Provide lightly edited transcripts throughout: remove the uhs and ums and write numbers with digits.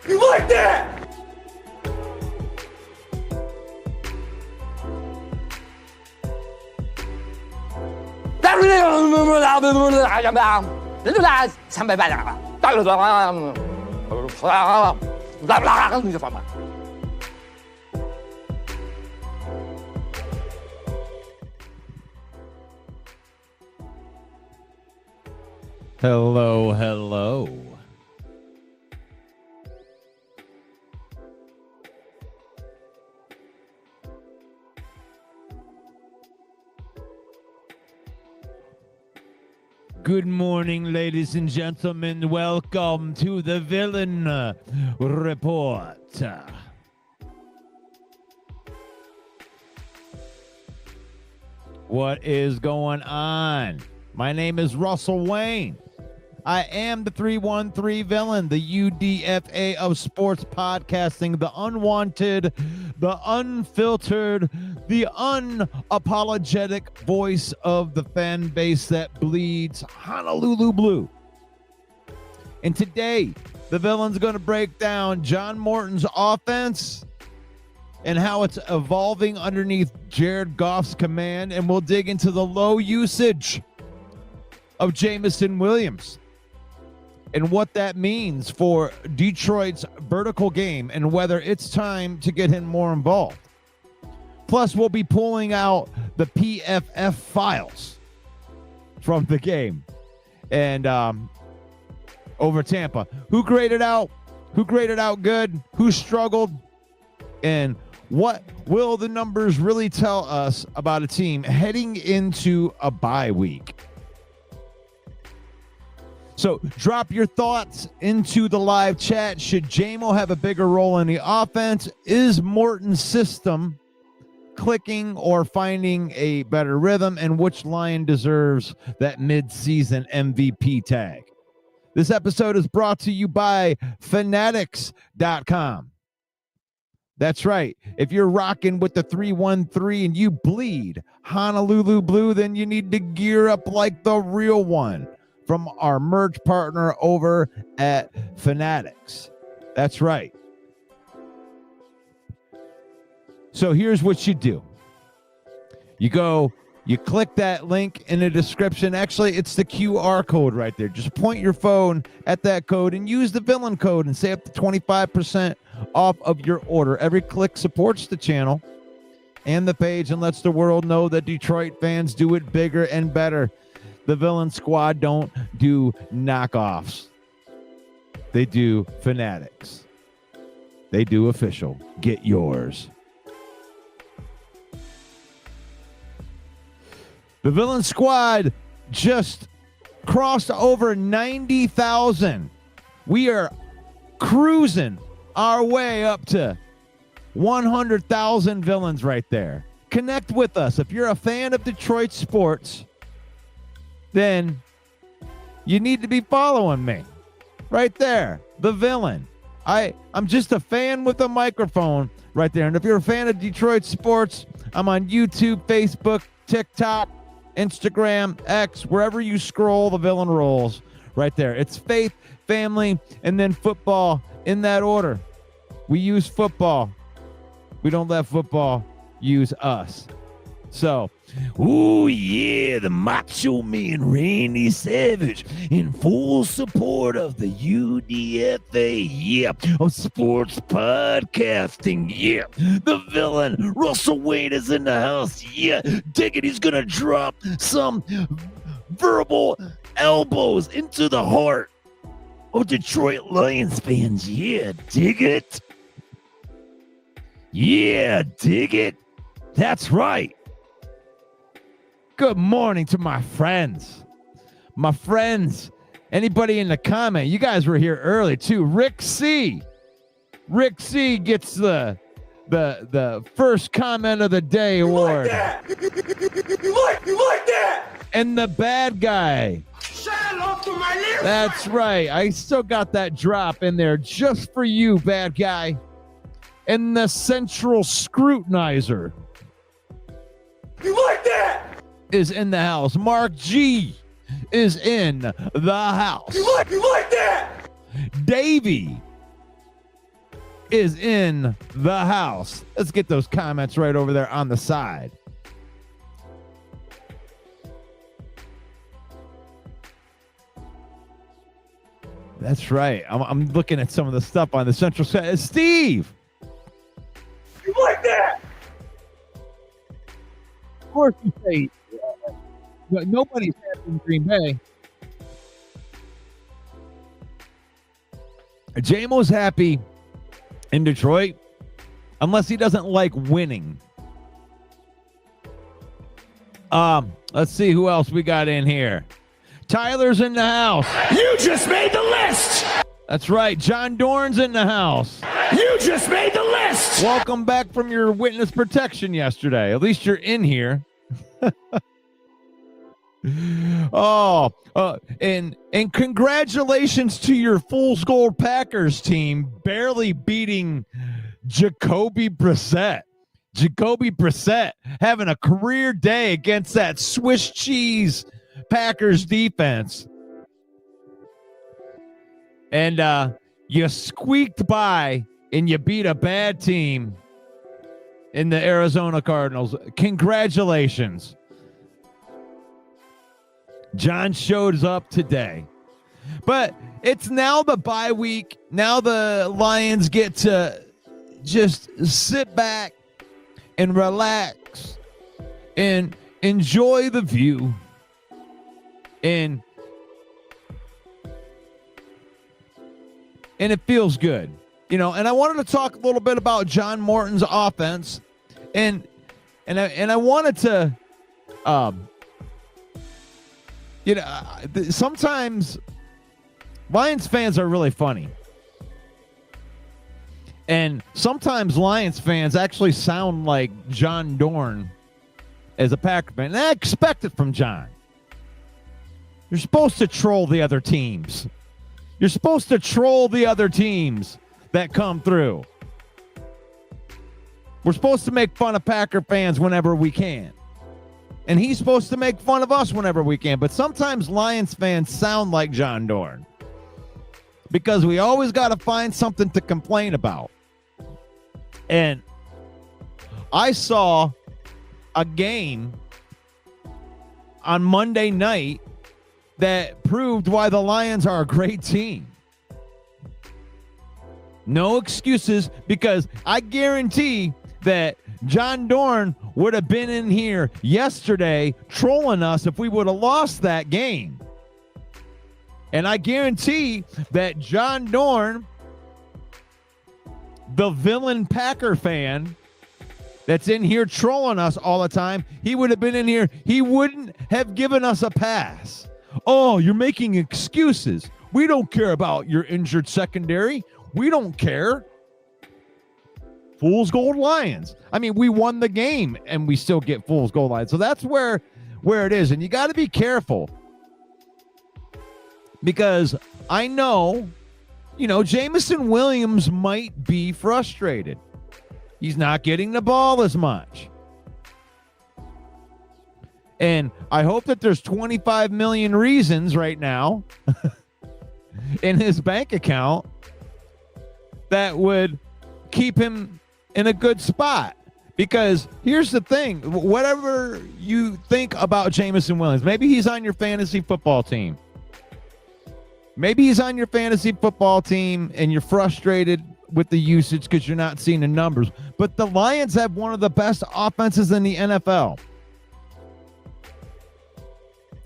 You like that? Hello, hello. Good morning, ladies and gentlemen. Welcome to the Villain Report. What is going on? My name is Russell Wayne. I am the 313 Villain, the UDFA of sports podcasting, the unwanted, the unfiltered, the unapologetic voice of the fan base that bleeds Honolulu blue. And today, the Villain's going to break down John Morton's offense and how it's evolving underneath Jared Goff's command, and we'll dig into the low usage of Jameson Williams and what that means for Detroit's vertical game and whether it's time to get him more involved. Plus, we'll be pulling out the PFF files from the game and over Tampa. Who graded out good, who struggled, and what will the numbers really tell us about a team heading into a bye week? So drop your thoughts into the live chat. Should Jamo have a bigger role in the offense? Is Morton's system clicking or finding a better rhythm? And which Lion deserves that mid-season MVP tag? This episode is brought to you by Fanatics.com. That's right. If you're rocking with the 313 and you bleed Honolulu blue, then you need to gear up like the real one from our merch partner over at Fanatics. That's right. So here's what you do. You click that link in the description. Actually, it's the QR code right there. Just point your phone at that code and use the Villain code and save up to 25% off of your order. Every click supports the channel and the page and lets the world know that Detroit fans do it bigger and better. The Villain Squad don't do knockoffs. They do Fanatics. They do official. Get yours. The Villain Squad just crossed over 90,000. We are cruising our way up to 100,000 villains right there. Connect with us. If you're a fan of Detroit sports, then you need to be following me right there, the Villain. I'm just a fan with a microphone right there. And if you're a fan of Detroit sports, I'm on YouTube, Facebook, TikTok, Instagram, X, wherever you scroll, the Villain rolls right there. It's faith, family, and then football in that order. We use football. We don't let football use us. So, ooh, yeah, the Macho Man Randy Savage in full support of the UDFA, yeah, of sports podcasting, yeah. The Villain, Russell Wayne, is in the house, yeah. Dig it, he's gonna drop some verbal elbows into the heart of Detroit Lions fans, yeah, dig it. Yeah, dig it. That's right. Good morning to my friends. My friends, anybody in the comment, you guys were here early too. Rick C. Rick C gets the first comment of the day award. You like that? And the bad guy. Say hello to my little That's friend. right. I still got that drop in there just for you, bad guy. And the central scrutinizer. You like that? Is in the house. Mark G is in the house. You like that? Davey is in the house. Let's get those comments right over there on the side. That's right. I'm looking at some of the stuff on the Central side. Steve! You like that? Of course you say nobody's happy in Green Bay. Jamo's happy in Detroit unless he doesn't like winning. Let's see who else we got in here. Tyler's in the house. You just made the list. That's right. John Dorn's in the house. You just made the list. Welcome back from your witness protection yesterday. At least you're in here. And congratulations to your Fool's Gold Packers team barely beating Jacoby Brissett. Jacoby Brissett having a career day against that Swiss cheese Packers defense. And you squeaked by and you beat a bad team in the Arizona Cardinals. Congratulations. John shows up today. But it's now the bye week. Now the Lions get to just sit back and relax and enjoy the view. And it feels good. And I wanted to talk a little bit about John Morton's offense. And I wanted to sometimes Lions fans are really funny. And sometimes Lions fans actually sound like John Dorn as a Packer fan. And I expect it from John. You're supposed to troll the other teams. You're supposed to troll the other teams that come through. We're supposed to make fun of Packer fans whenever we can. And he's supposed to make fun of us whenever we can. But sometimes Lions fans sound like John Dorn. Because we always got to find something to complain about. And I saw a game on Monday night that proved why the Lions are a great team. No excuses, because I guarantee that John Dorn would have been in here yesterday trolling us if we would have lost that game. And I guarantee that John Dorn, the villain Packer fan that's in here trolling us all the time, he would have been in here. He wouldn't have given us a pass. Oh, you're making excuses. We don't care about your injured secondary. We don't care. Fool's Gold Lions. I mean, we won the game and we still get Fool's Gold Lions. So that's where it is. And you got to be careful. Because I know, Jameson Williams might be frustrated. He's not getting the ball as much. And I hope that there's 25 million reasons right now in his bank account that would keep him in a good spot. Because here's the thing, whatever you think about Jameson Williams, maybe he's on your fantasy football team. Maybe he's on your fantasy football team and you're frustrated with the usage because you're not seeing the numbers. But the Lions have one of the best offenses in the NFL.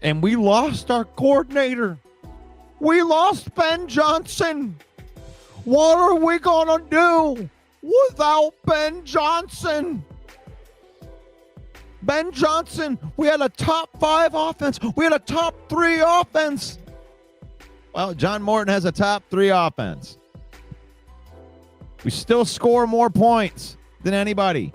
And we lost our coordinator. We lost Ben Johnson. What are we going to do without Ben Johnson? Ben Johnson, we had a top 5 offense. We had a top 3 offense. Well, John Morton has a top 3 offense. We still score more points than anybody.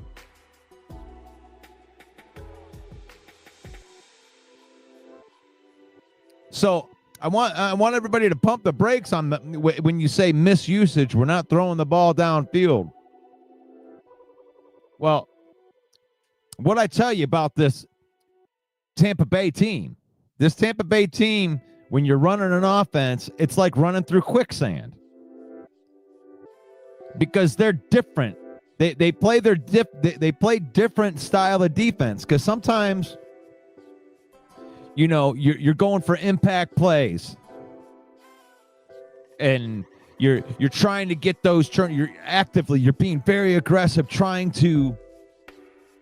So I want everybody to pump the brakes on when you say misusage. We're not throwing the ball downfield. Well, what I tell you about this Tampa Bay team, when you're running an offense, it's like running through quicksand. because they're different. They play they play different style of defense, because sometimes, you know, you're going for impact plays, and you're trying to get those you're being very aggressive, trying to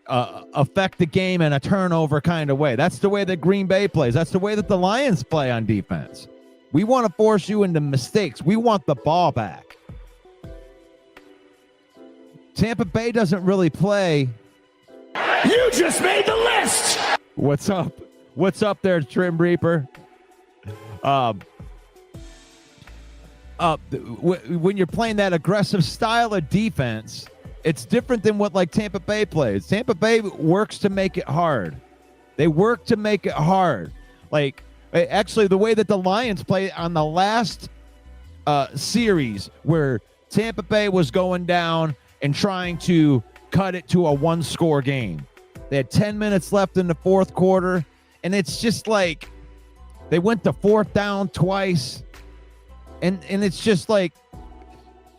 affect the game in a turnover kind of way. That's the way that Green Bay plays. That's the way that the Lions play on defense. We want to force you into mistakes. We want the ball back. Tampa Bay doesn't really play. You just made the list. What's up? What's up there, Trim Reaper? When you're playing that aggressive style of defense, it's different than what like Tampa Bay plays. Tampa Bay works to make it hard. They work to make it hard. Like, actually, the way that the Lions play on the last series, where Tampa Bay was going down and trying to cut it to a one-score game. They had 10 minutes left in the fourth quarter, and it's just like they went to fourth down twice, and it's just like,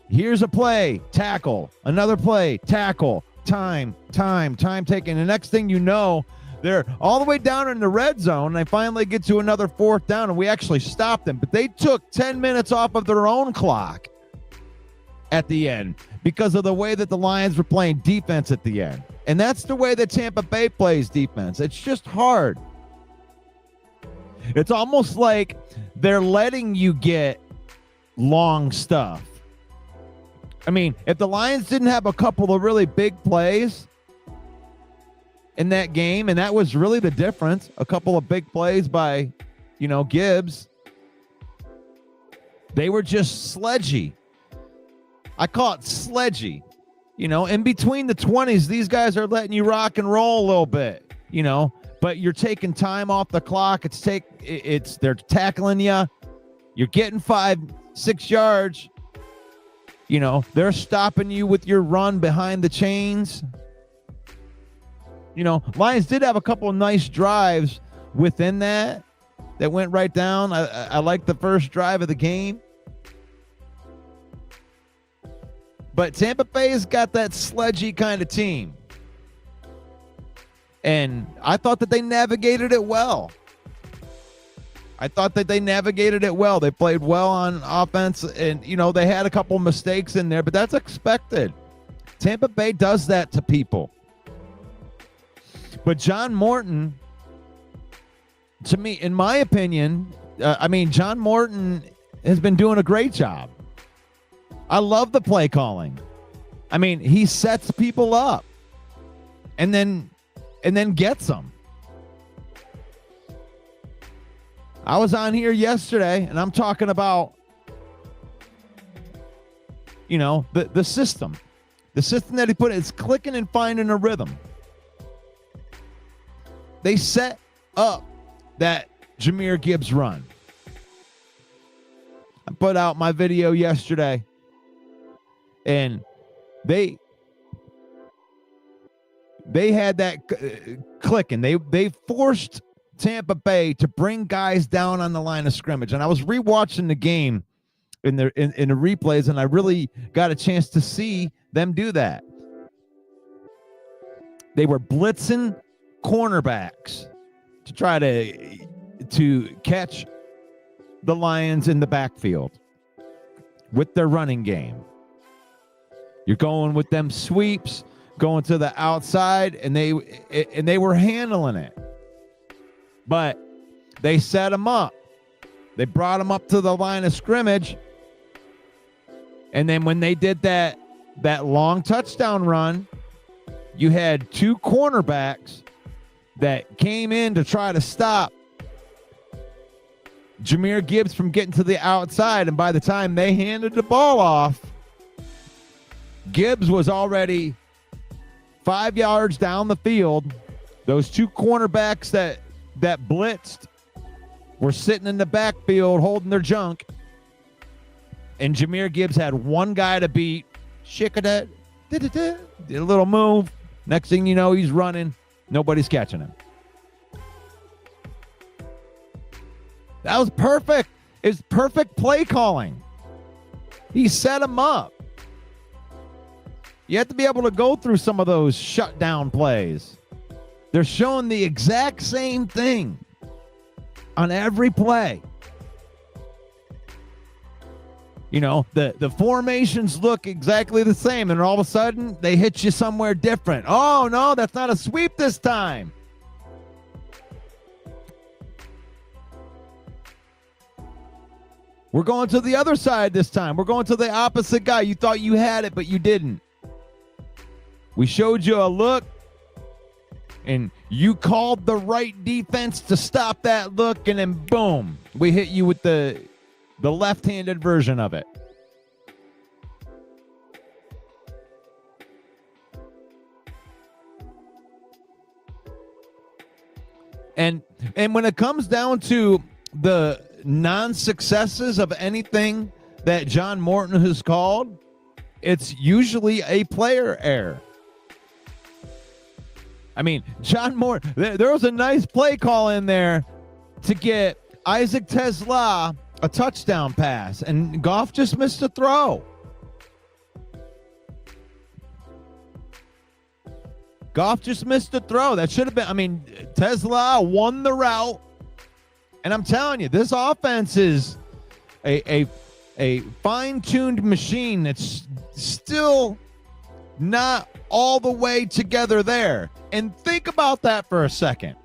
here's a play, tackle, another play, tackle, time taken. The next thing you know, they're all the way down in the red zone, and they finally get to another fourth down, and we actually stopped them. But they took 10 minutes off of their own clock at the end because of the way that the Lions were playing defense at the end. And that's the way that Tampa Bay plays defense. It's just hard. It's almost like they're letting you get long stuff. I mean, if the Lions didn't have a couple of really big plays in that game, and that was really the difference, a couple of big plays by, you know, Gibbs, they were just sledgy. I call it sledgy. You know, in between the 20s, these guys are letting you rock and roll a little bit, you know, but you're taking time off the clock. They're tackling you. You're getting 5-6 yards. You know, they're stopping you with your run behind the chains. You know, Lions did have a couple of nice drives within that went right down. I like the first drive of the game. But Tampa Bay's got that sledgy kind of team. And I thought that they navigated it well. They played well on offense, and, you know, they had a couple mistakes in there, but that's expected. Tampa Bay does that to people. But John Morton, to me, in my opinion, John Morton has been doing a great job. I love the play calling. I mean, he sets people up and then gets them. I was on here yesterday, and I'm talking about, you know, the system. The system that he put is clicking and finding a rhythm. They set up that Jahmyr Gibbs run. I put out my video yesterday, and they had that clicking. They forced Tampa Bay to bring guys down on the line of scrimmage. And I was rewatching the game in the replays, and I really got a chance to see them do that. They were blitzing cornerbacks to try to catch the Lions in the backfield with their running game. You're going with them sweeps, going to the outside, and they were handling it. But they set them up. They brought them up to the line of scrimmage. And then when they did that long touchdown run, you had two cornerbacks that came in to try to stop Jahmyr Gibbs from getting to the outside. And by the time they handed the ball off, Gibbs was already 5 yards down the field. Those two cornerbacks that blitzed were sitting in the backfield holding their junk. And Jahmyr Gibbs had one guy to beat. Did a little move. Next thing you know, he's running. Nobody's catching him. That was perfect. It's perfect play calling. He set him up. You have to be able to go through some of those shutdown plays. They're showing the exact same thing on every play. You know, the formations look exactly the same, and all of a sudden they hit you somewhere different. Oh, no, that's not a sweep this time. We're going to the other side this time. We're going to the opposite guy. You thought you had it, but you didn't. We showed you a look, and you called the right defense to stop that look, and then boom, we hit you with the left-handed version of it. And when it comes down to the non-successes of anything that John Morton has called, it's usually a player error. I mean, John Morton, there was a nice play call in there to get Isaac Tesla a touchdown pass, and Goff just missed a throw. Goff just missed a throw. That should have been, I mean, Tesla won the route. And I'm telling you, this offense is a fine-tuned machine that's still not all the way together there. And think about that for a second.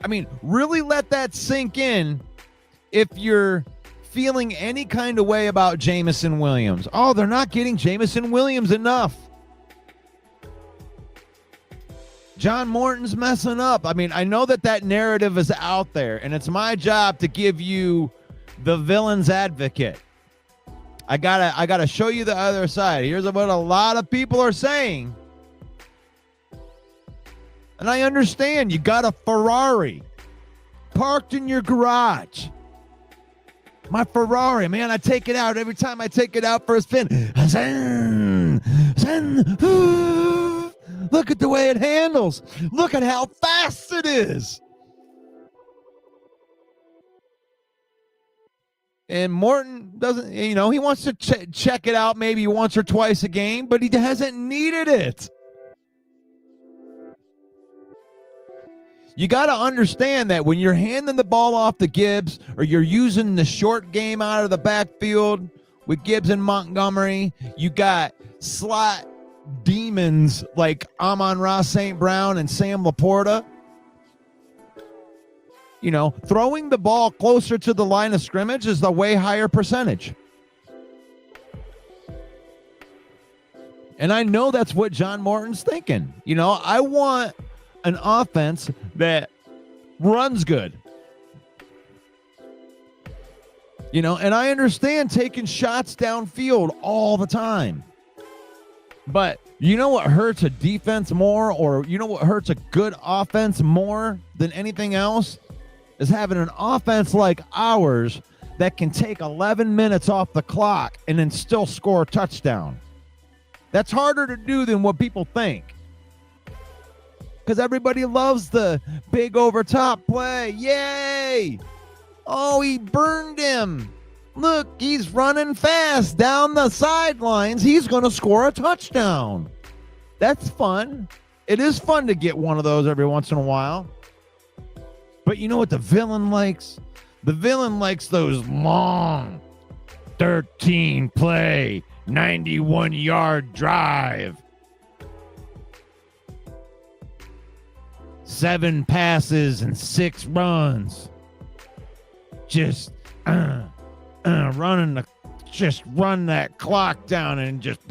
I mean, really let that sink in if you're feeling any kind of way about Jameson Williams. Oh, they're not getting Jameson Williams enough. John Morton's messing up. I mean, I know that narrative is out there, and it's my job to give you the villain's advocate. I gotta show you the other side. Here's what a lot of people are saying. And I understand you got a Ferrari parked in your garage. My Ferrari, man, I take it out every time I take it out for a spin. Look at the way it handles. Look at how fast it is. And Morton doesn't, he wants to check it out maybe once or twice a game, but he hasn't needed it. You got to understand that when you're handing the ball off to Gibbs, or you're using the short game out of the backfield with Gibbs and Montgomery, you got slot demons like Amon-Ra St. Brown and Sam Laporta. Throwing the ball closer to the line of scrimmage is the way higher percentage. And I know that's what John Morton's thinking. I want an offense that runs good. And I understand taking shots downfield all the time. But you know what hurts a defense more, or you know what hurts a good offense more than anything else, is having an offense like ours that can take 11 minutes off the clock and then still score a touchdown. That's harder to do than what people think. Because everybody loves the big over top play. Yay! Oh, he burned him. Look, he's running fast down the sidelines. He's going to score a touchdown. That's fun. It is fun to get one of those every once in a while. But you know what the villain likes? The villain likes those long 13-play, 91-yard drive. 7 passes and 6 runs. Just run that clock down and just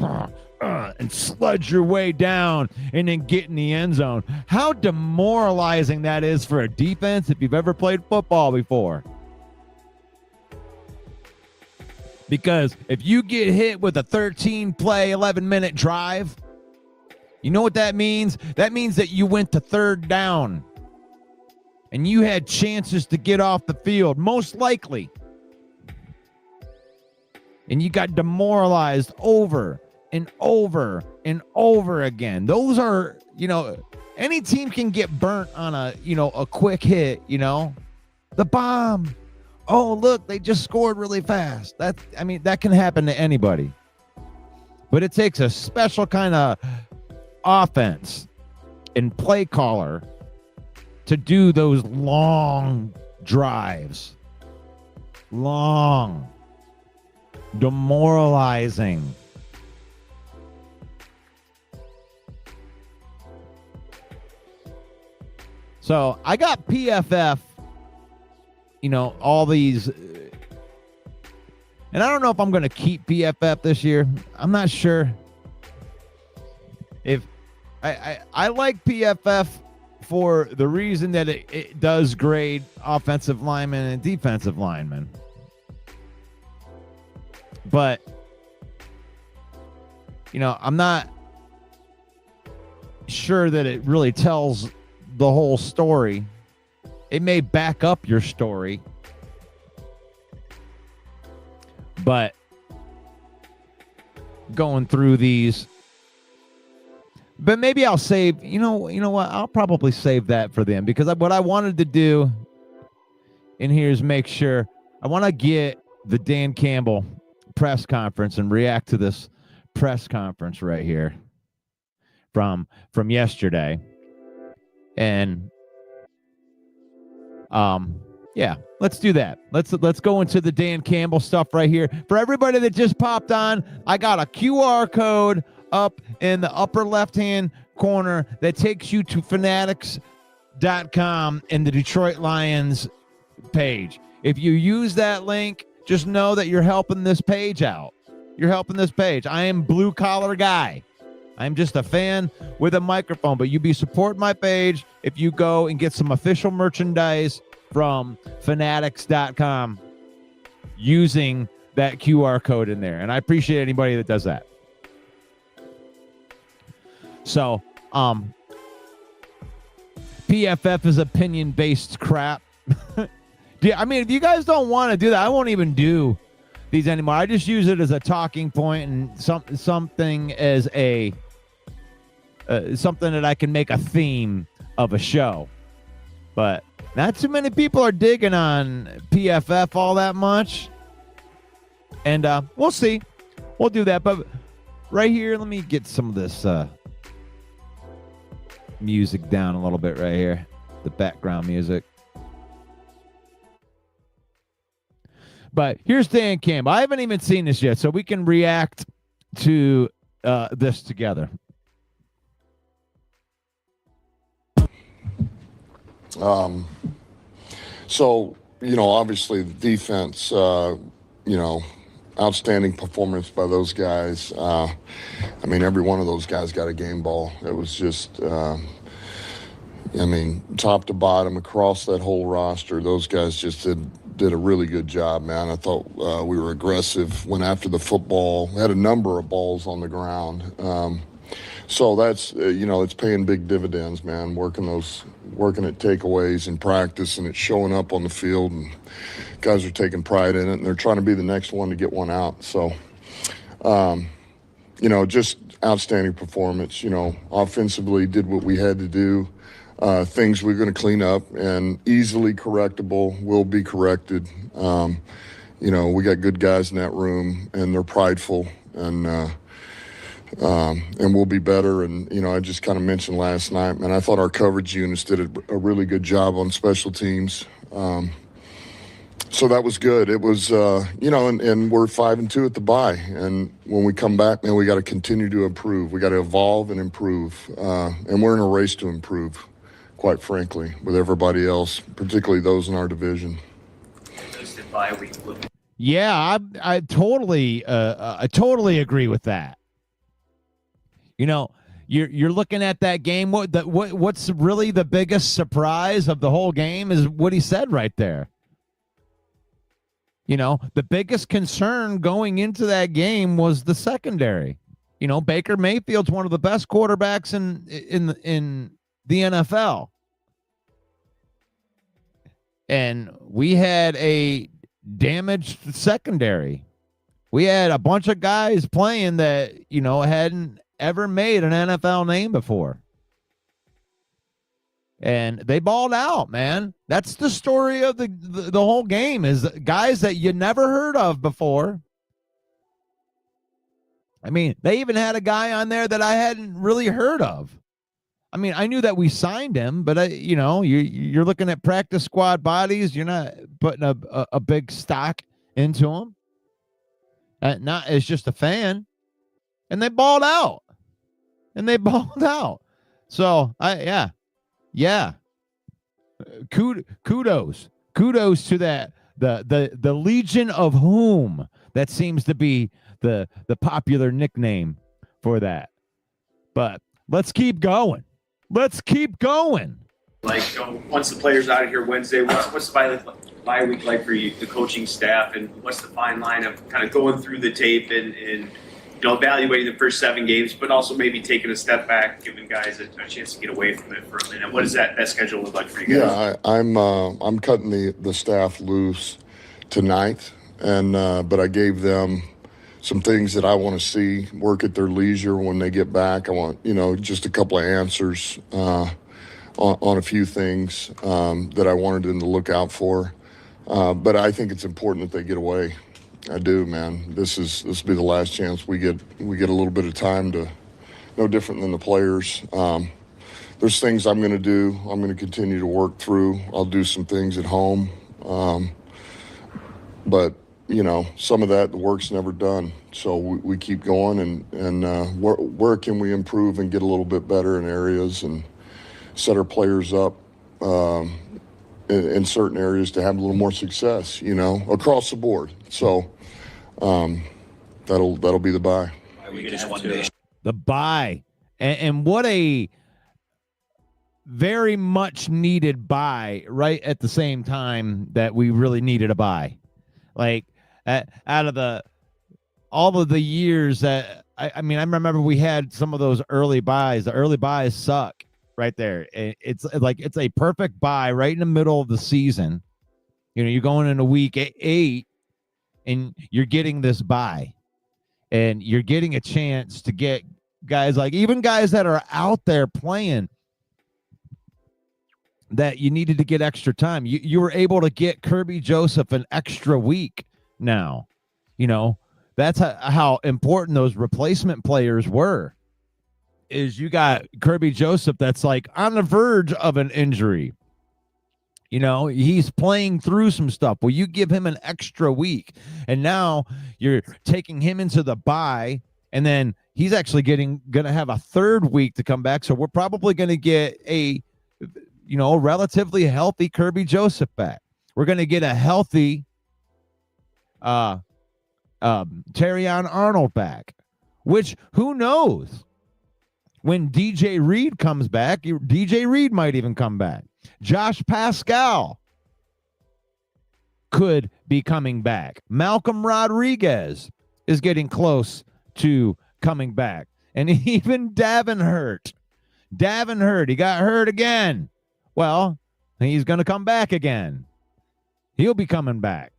and sludge your way down and then get in the end zone. How demoralizing that is for a defense if you've ever played football before. Because if you get hit with a 13-play, 11-minute drive, you know what that means? That means that you went to third down and you had chances to get off the field, most likely. And you got demoralized over and over and over again. Those are, any team can get burnt on a quick hit, the bomb. Oh, look, they just scored really fast. That can happen to anybody. But it takes a special kind of offense and play caller to do those long drives. Long. Demoralizing. So I got PFF, all these, and I don't know if I'm going to keep PFF this year. I'm not sure. If I like PFF for the reason that it does grade offensive linemen and defensive linemen. But, I'm not sure that it really tells the whole story. It may back up your story, but going through these, but maybe I'll save, you know what? I'll probably save that for them, because what I wanted to do in here is make sure I want to get the Dan Campbell press conference and react to this press conference right here from yesterday. And yeah, let's do that. Let's go into the Dan Campbell stuff right here. For everybody that just popped on, I got a QR code up in the upper left-hand corner that takes you to fanatics.com and the Detroit Lions page. If you use that link, just know that you're helping this page out. You're helping this page. I am blue collar guy. I'm just a fan with a microphone, but you be supporting my page if you go and get some official merchandise from fanatics.com using that QR code in there. And I appreciate anybody that does that. So, PFF is opinion-based crap. I mean, if you guys don't want to do that, I won't even do these anymore. I just use it as a talking point and something as a something that I can make a theme of a show. But not too many people are digging on PFF all that much. And we'll see. We'll do that. But right here, let me get some of this music down a little bit right here. The background music. But here's Dan Campbell. I haven't even seen this yet, so we can react to this together. So, obviously the defense, outstanding performance by those guys. I mean, every one of those guys got a game ball. It was just, top to bottom across that whole roster, those guys just did a really good job, man. I thought we were aggressive, went after the football, had a number of balls on the ground. So that's, it's paying big dividends, man, working at takeaways in practice, and it's showing up on the field, and guys are taking pride in it, and they're trying to be the next one to get one out. So, just outstanding performance. Offensively did what we had to do. Things we're going to clean up and easily correctable will be corrected. We got good guys in that room, and they're prideful, and we'll be better. And, I just kind of mentioned last night, man, I thought our coverage units did a really good job on special teams. So that was good. It was, and we're 5-2 at the bye. And when we come back, man, we got to continue to improve. We got to evolve and improve. And we're in a race to improve, quite frankly, with everybody else, particularly those in our division. Yeah, I totally agree with that. You're looking at that game. What's really the biggest surprise of the whole game is what he said right there. The biggest concern going into that game was the secondary. Baker Mayfield's one of the best quarterbacks in the NFL. And we had a damaged secondary. We had a bunch of guys playing that, hadn't ever made an NFL name before. And they balled out, man. That's the story of the whole game, is guys that you never heard of before I mean, they even had a guy on there that I hadn't really heard of. I mean, I knew that we signed him, but you're looking at practice squad bodies. You're not putting a big stock into him. Not as just a fan, and they balled out. So yeah. Kudos to that the Legion of Whom. That seems to be the popular nickname for that. But let's keep going. Like, once the players out of here Wednesday, what's the bye week like for you, the coaching staff, and what's the fine line of kind of going through the tape and evaluating the first 7 games, but also maybe taking a step back, giving guys a chance to get away from it for a minute? What does that schedule look like for you guys? Yeah, I'm cutting the staff loose tonight, and but I gave them some things that I want to see, work at their leisure when they get back. I want just a couple of answers on a few things that I wanted them to look out for. But I think it's important that they get away. I do, man. This will be the last chance we get a little bit of time to, no different than the players. There's things I'm going to do. I'm going to continue to work through. I'll do some things at home. But some of that, the work's never done. So we keep going and where can we improve and get a little bit better in areas and set our players up in certain areas to have a little more success, across the board. So that'll be the bye. The bye. And what a very much needed bye right at the same time that we really needed a bye. Like out of all of the years that I remember we had some of those early buys. The early buys suck. Right there. It's a perfect buy right in the middle of the season. You're going into week 8 and you're getting this buy, and you're getting a chance to get guys, like even guys that are out there playing that you needed to get extra time. You were able to get Kirby Joseph an extra week now. That's how important those replacement players were. Is you got Kirby Joseph that's like on the verge of an injury. He's playing through some stuff. Well, you give him an extra week, and now you're taking him into the bye, and then he's actually going to have a third week to come back. So we're probably going to get a relatively healthy Kirby Joseph back. We're going to get a healthy Terrion Arnold back, which who knows? When DJ Reed comes back, DJ Reed might even come back. Josh Pascal could be coming back. Malcolm Rodriguez is getting close to coming back. And even Davenport, he got hurt again. Well, he's going to come back again. He'll be coming back.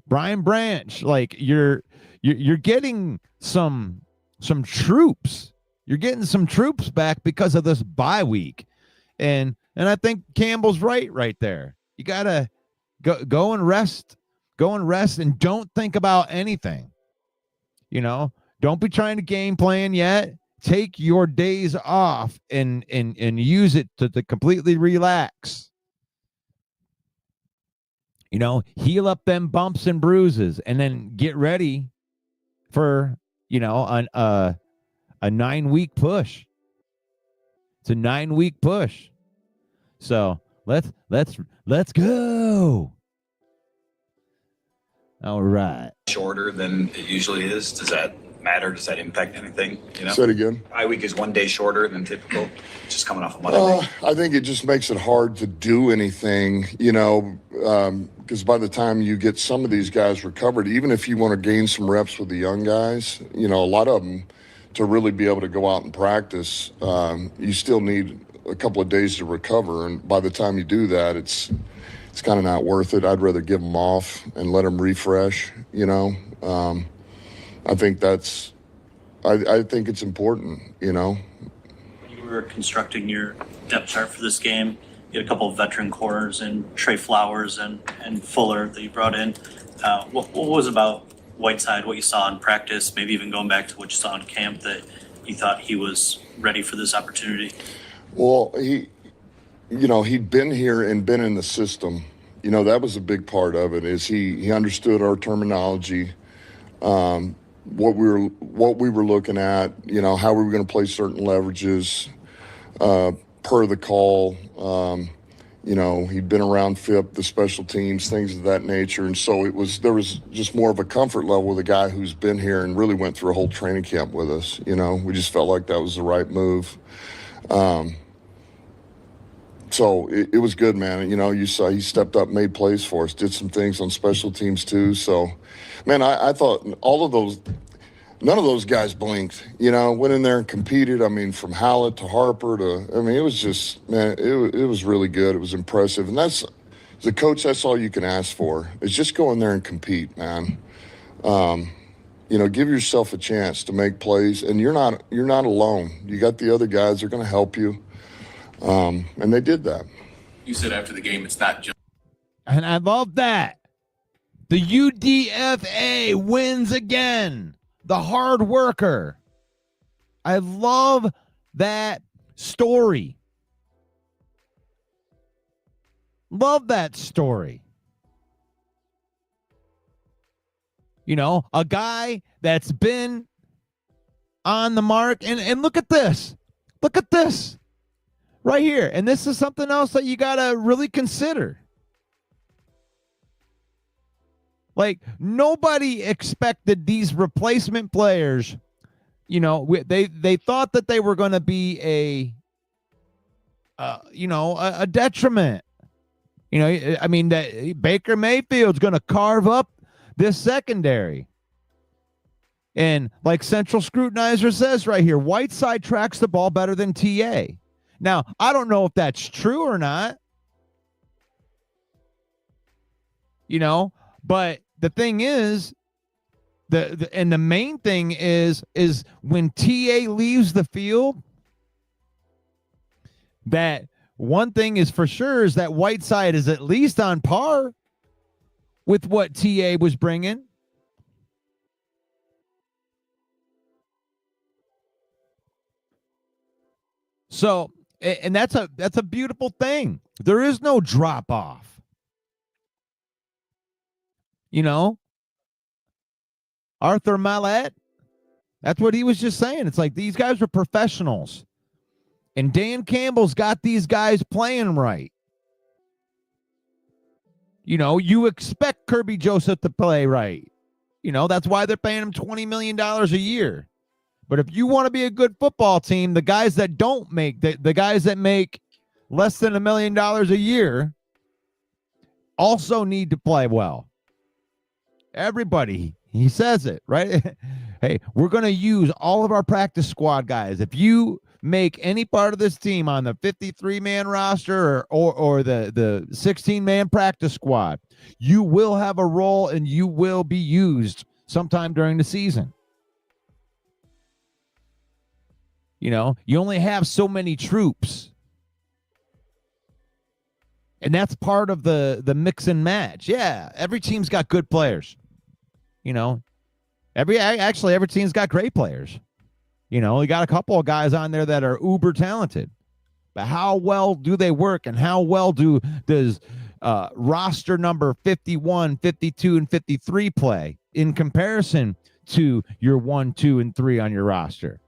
Brian Branch, like you're getting some troops. You're getting some troops back because of this bye week. And I think Campbell's right there. You got to go and rest and don't think about anything. Don't be trying to game plan yet. Take your days off and use it to completely relax. Heal up them bumps and bruises, and then get ready for, a 9-week push. It's a 9-week push. So let's go. All right. Shorter than it usually is. Does that matter? Does that impact anything? Say it again. Bye week is 1 day shorter than typical, just coming off a Monday. I think it just makes it hard to do anything, because by the time you get some of these guys recovered, even if you want to gain some reps with the young guys, a lot of them, to really be able to go out and practice, you still need a couple of days to recover. And by the time you do that, it's kind of not worth it. I'd rather give them off and let them refresh, I think I think it's important, When you were constructing your depth chart for this game, you had a couple of veteran corners and Trey Flowers and Fuller that you brought in. What was about Whiteside, what you saw in practice, maybe even going back to what you saw in camp, that you thought he was ready for this opportunity? Well, he'd been here and been in the system. That was a big part of it, is he understood our terminology, what we were looking at, how we were going to play certain leverages per the call. He'd been around FIP, the special teams, things of that nature. And so there was just more of a comfort level with a guy who's been here and really went through a whole training camp with us. We just felt like that was the right move. So it was good, man. You saw he stepped up, made plays for us, did some things on special teams too. So, man, I thought none of those guys blinked, went in there and competed. From Hallett to Harper it was just, man, it was really good. It was impressive. And as a coach, that's all you can ask for, is just go in there and compete, man. Give yourself a chance to make plays, and you're not alone. You got the other guys that are going to help you. And they did that. You said after the game, it's not just. And I love that. The UDFA wins again. The hard worker. I love that story. Love that story. A guy that's been on the mark. And look at this. Look at this. Right here. And this is something else that you got to really consider. Like, nobody expected these replacement players. They thought that they were going to be a detriment. That Baker Mayfield's going to carve up this secondary. And like Central Scrutinizer says right here, Whiteside tracks the ball better than TA. Now, I don't know if that's true or not. But the thing is, the main thing is when TA leaves the field, that one thing is for sure is that Whiteside is at least on par with what TA was bringing. So, and that's a beautiful thing. There is no drop off. Arthur Mallet, that's what he was just saying. It's like these guys are professionals. And Dan Campbell's got these guys playing right. You expect Kirby Joseph to play right. That's why they're paying him $20 million a year. But if you want to be a good football team, the guys that don't make, the guys that make less than $1 million a year also need to play well. Everybody, he says it, right? Hey, we're going to use all of our practice squad guys. If you make any part of this team on the 53-man roster or the 16-man practice squad, you will have a role and you will be used sometime during the season. You only have so many troops. And that's part of the mix and match. Yeah, every team's got good players. Every team's got great players. We got a couple of guys on there that are uber talented. But how well do they work, and how well does roster number 51, 52, and 53 play in comparison to your 1, 2, and 3 on your roster?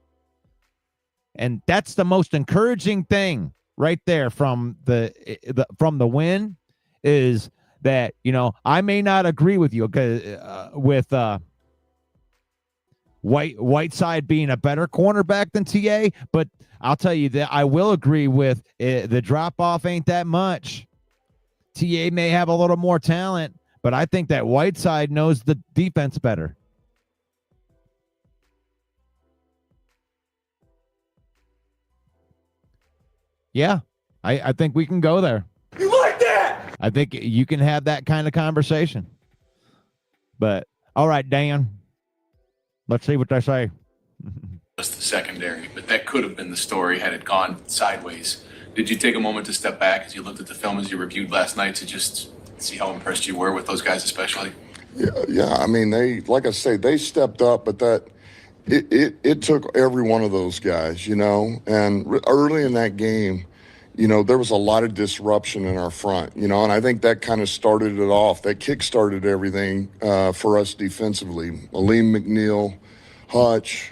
And that's the most encouraging thing right there from the win, is that, I may not agree with you with Whiteside being a better cornerback than TA, but I'll tell you that I will agree with the drop off ain't that much. TA may have a little more talent, but I think that Whiteside knows the defense better. Yeah, I think we can go there. You like that? I think you can have that kind of conversation. But, all right, Dan, let's see what they say. Just the secondary, but that could have been the story had it gone sideways. Did you take a moment to step back as you looked at the film as you reviewed last night to just see how impressed you were with those guys especially? Yeah. I mean, like I say, they stepped up, but it took every one of those guys, and early in that game, there was a lot of disruption in our front, and I think that kind of started it off. That kick-started everything for us defensively. Aleem McNeil, Hutch,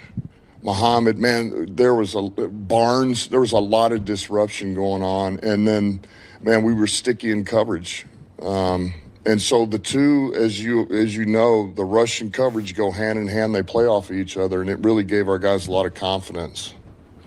Muhammad, man, there was Barnes. There was a lot of disruption going on, and then, man, we were sticky in coverage. And so the two, as you know, the rush and coverage go hand in hand. They play off of each other, and it really gave our guys a lot of confidence.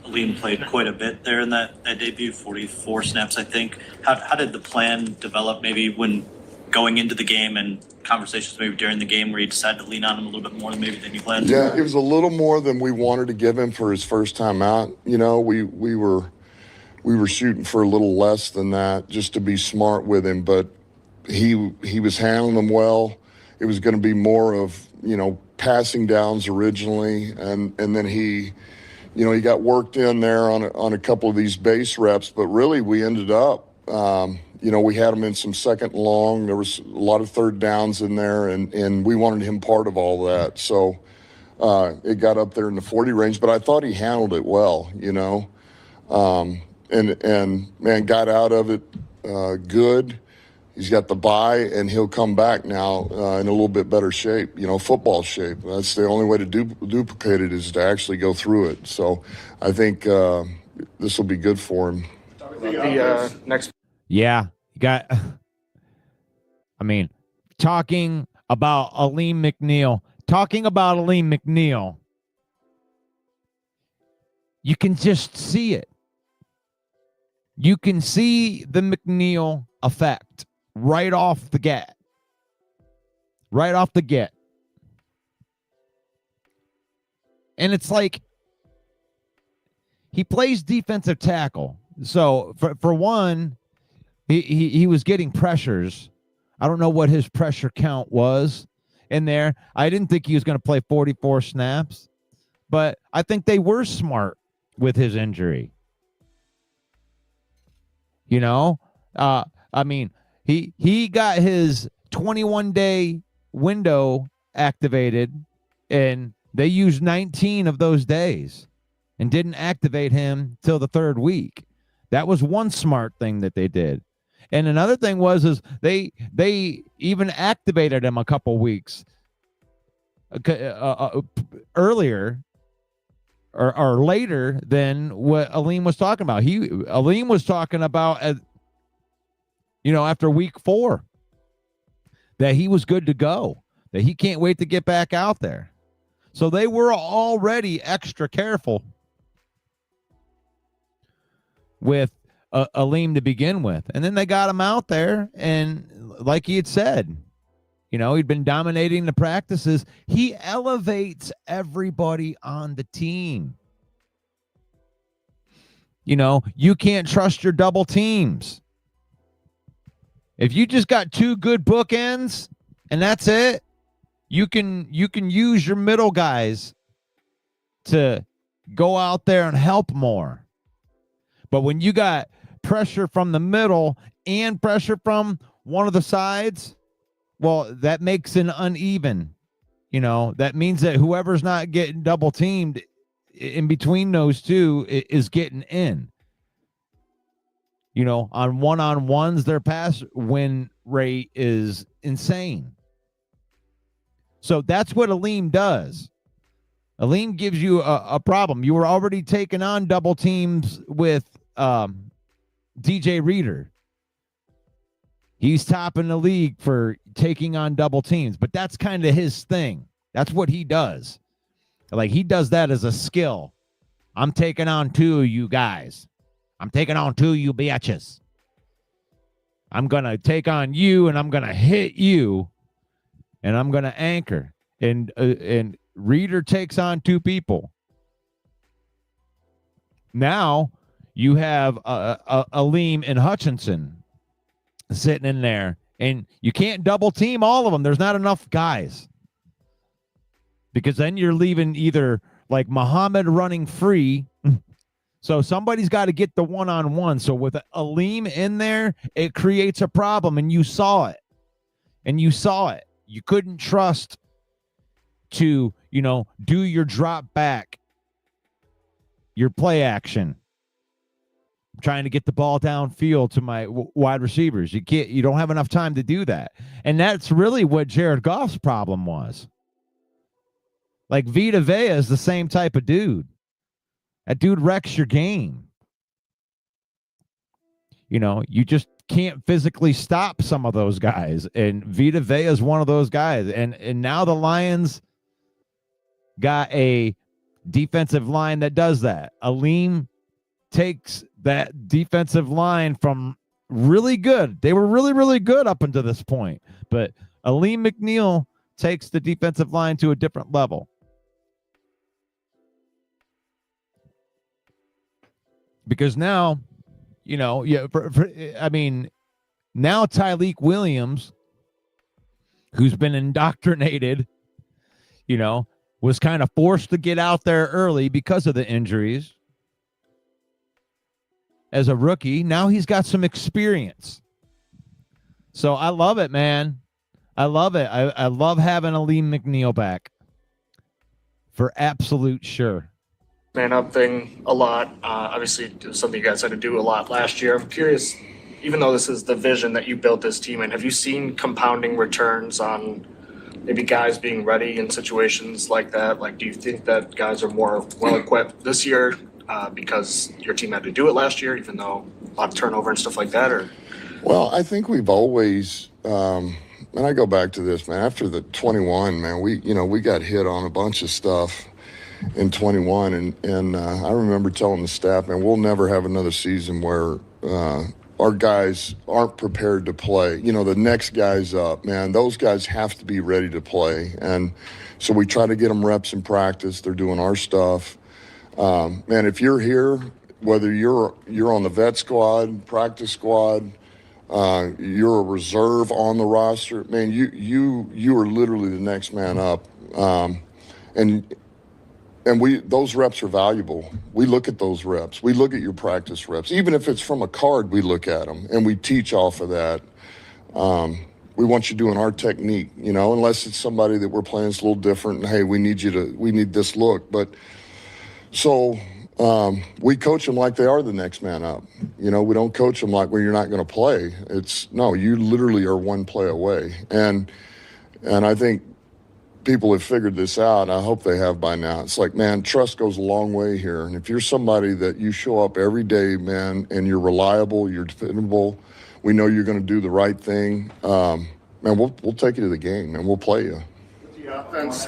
Aleem played quite a bit there in that debut, 44 snaps, I think. How did the plan develop maybe when going into the game and conversations maybe during the game where you decided to lean on him a little bit more than you planned? Yeah, it was a little more than we wanted to give him for his first time out. We were shooting for a little less than that just to be smart with him, but he was handling them well. It was going to be more of, passing downs originally, and then he got worked in there on a couple of these base reps, but really we ended up, we had him in some second and long. There was a lot of third downs in there, and we wanted him part of all that. So it got up there in the 40 range, but I thought he handled it well, and man, got out of it good. He's got the bye, and he'll come back now in a little bit better shape, football shape. That's the only way to duplicate it is to actually go through it. So I think this will be good for him. Next. Yeah, you got. I mean, talking about Aleem McNeil, you can just see it. You can see the McNeil effect right off the get. And it's like he plays defensive tackle. So for one, he was getting pressures. I don't know what his pressure count was in there. I didn't think he was going to play 44 snaps, but I think they were smart with his injury. I mean, he got his 21-day window activated, and they used 19 of those days and didn't activate him till the third week. That was one smart thing that they did. And another thing is they even activated him a couple weeks earlier or later than what Aleem was talking about. Aleem was talking about, after week 4, that he was good to go, that he can't wait to get back out there. So they were already extra careful with Aleem to begin with. And then they got him out there, and like he had said, he'd been dominating the practices. He elevates everybody on the team. You can't trust your double teams. If you just got 2 good bookends and that's it, you can use your middle guys to go out there and help more. But when you got pressure from the middle and pressure from one of the sides, well, that makes an uneven. That means that whoever's not getting double teamed in between those two is getting in. On one-on-ones, their pass win rate is insane. So that's what Aleem does. Aleem gives you a problem. You were already taking on double teams with DJ Reader. He's top in the league for taking on double teams, but that's kind of his thing. That's what he does. Like, he does that as a skill. I'm taking on 2 of you guys. I'm taking on 2 of you bitches. I'm going to take on you, and I'm going to hit you, and I'm going to anchor. And Reader takes on 2 people. Now you have Aleem and Hutchinson sitting in there, and you can't double team all of them. There's not enough guys, because then you're leaving either like Muhammad running free. So somebody's got to get the one-on-one. So with Aleem in there, it creates a problem, and you saw it. you couldn't trust to, do your drop back, your play action, trying to get the ball downfield to my wide receivers. You don't have enough time to do that. And that's really what Jared Goff's problem was. Like Vita Vea is the same type of dude. That dude wrecks your game. You just can't physically stop some of those guys. And Vita Vea is one of those guys. And now the Lions got a defensive line that does that. Aleem takes that defensive line from really good. They were really, really good up until this point. But Aleem McNeil takes the defensive line to a different level. Because now, now Tyleik Williams, who's been indoctrinated, was kind of forced to get out there early because of the injuries as a rookie. Now he's got some experience. So I love it, man. I love it. I love having Aleem McNeil back for absolute sure. Man up thing a lot. Obviously, it was something you guys had to do a lot last year. I'm curious, even though this is the vision that you built this team in, have you seen compounding returns on maybe guys being ready in situations like that? Like, do you think that guys are more well-equipped this year because your team had to do it last year, even though a lot of turnover and stuff like that? Or Well, I think we've always, and I go back to this, man, after the 21, man, we got hit on a bunch of stuff in 21, and I remember telling the staff, man, we'll never have another season where our guys aren't prepared to play. The next guys up, man, those guys have to be ready to play. And so we try to get them reps in practice. They're doing our stuff. Man, if you're here, whether you're on the vet squad, practice squad, you're a reserve on the roster, man, you are literally the next man up. And those reps are valuable. We look at those reps. We look at your practice reps. Even if it's from a card, we look at them, and we teach off of that. We want you doing our technique, unless it's somebody that we're playing it's a little different, and, hey, we need this look. But so we coach them like they are the next man up. We don't coach them like, well, you're not going to play. No, you literally are one play away. And I think people have figured this out. I hope they have by now. It's like, man, trust goes a long way here. And if you're somebody that you show up every day, man, and you're reliable, you're dependable, we know you're going to do the right thing, man, we'll take you to the game and we'll play you. The offense,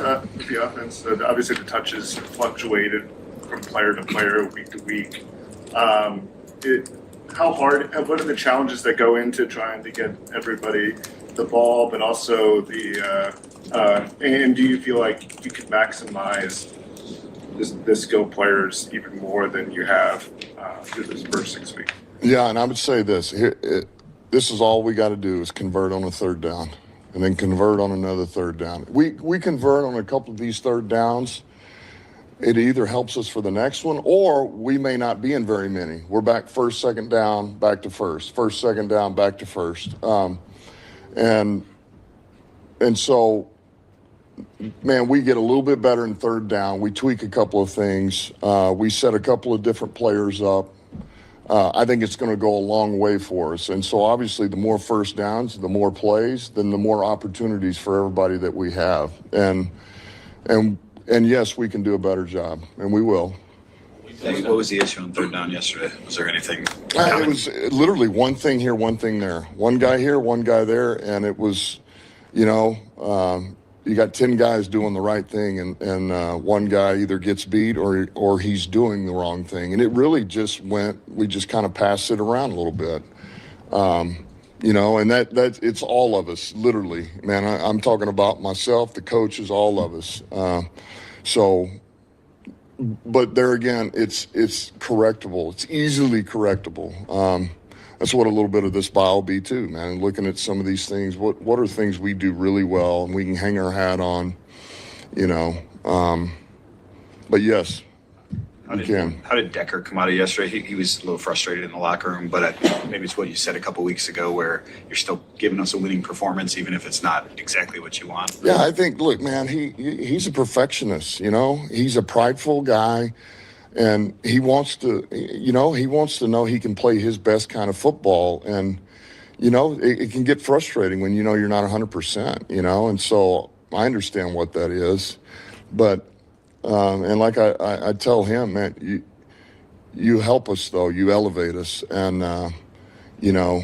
obviously the touches fluctuated from player to player, week to week. What are the challenges that go into trying to get everybody the ball, but also and do you feel like you could maximize the skill players even more than you have through this first 6 weeks? Yeah, and I would say this. This is all we got to do is convert on a third down and then convert on another third down. We convert on a couple of these third downs. It either helps us for the next one, or we may not be in very many. We're back first, second down, back to first, second down, back to first. And so, man, we get a little bit better in third down. We tweak a couple of things. We set a couple of different players up. I think it's going to go a long way for us. And so, obviously, the more first downs, the more plays, then the more opportunities for everybody that we have. And yes, we can do a better job, and we will. What was the issue on third down yesterday? Was there anything? It was literally one thing here, one thing there. One guy here, one guy there, and it was, you got 10 guys doing the right thing, and one guy either gets beat or he's doing the wrong thing. And it really just we just kind of passed it around a little bit. And that it's all of us, literally. Man, I'm talking about myself, the coaches, all of us. But there again, it's correctable. It's easily correctable. That's what a little bit of this bio will be too, man. Looking at some of these things, what are things we do really well and we can hang our hat on, But yes. How did Decker come out of yesterday? He was a little frustrated in the locker room, but maybe it's what you said a couple weeks ago, where you're still giving us a winning performance, even if it's not exactly what you want. Yeah, I think, look, man, he's a perfectionist, you know. He's a prideful guy, and he wants to know he can play his best kind of football. And, you know, it can get frustrating when you know you're not 100%, you know. And so I understand what that is. But, and like I tell him, man, you help us, though. You elevate us. And, you know,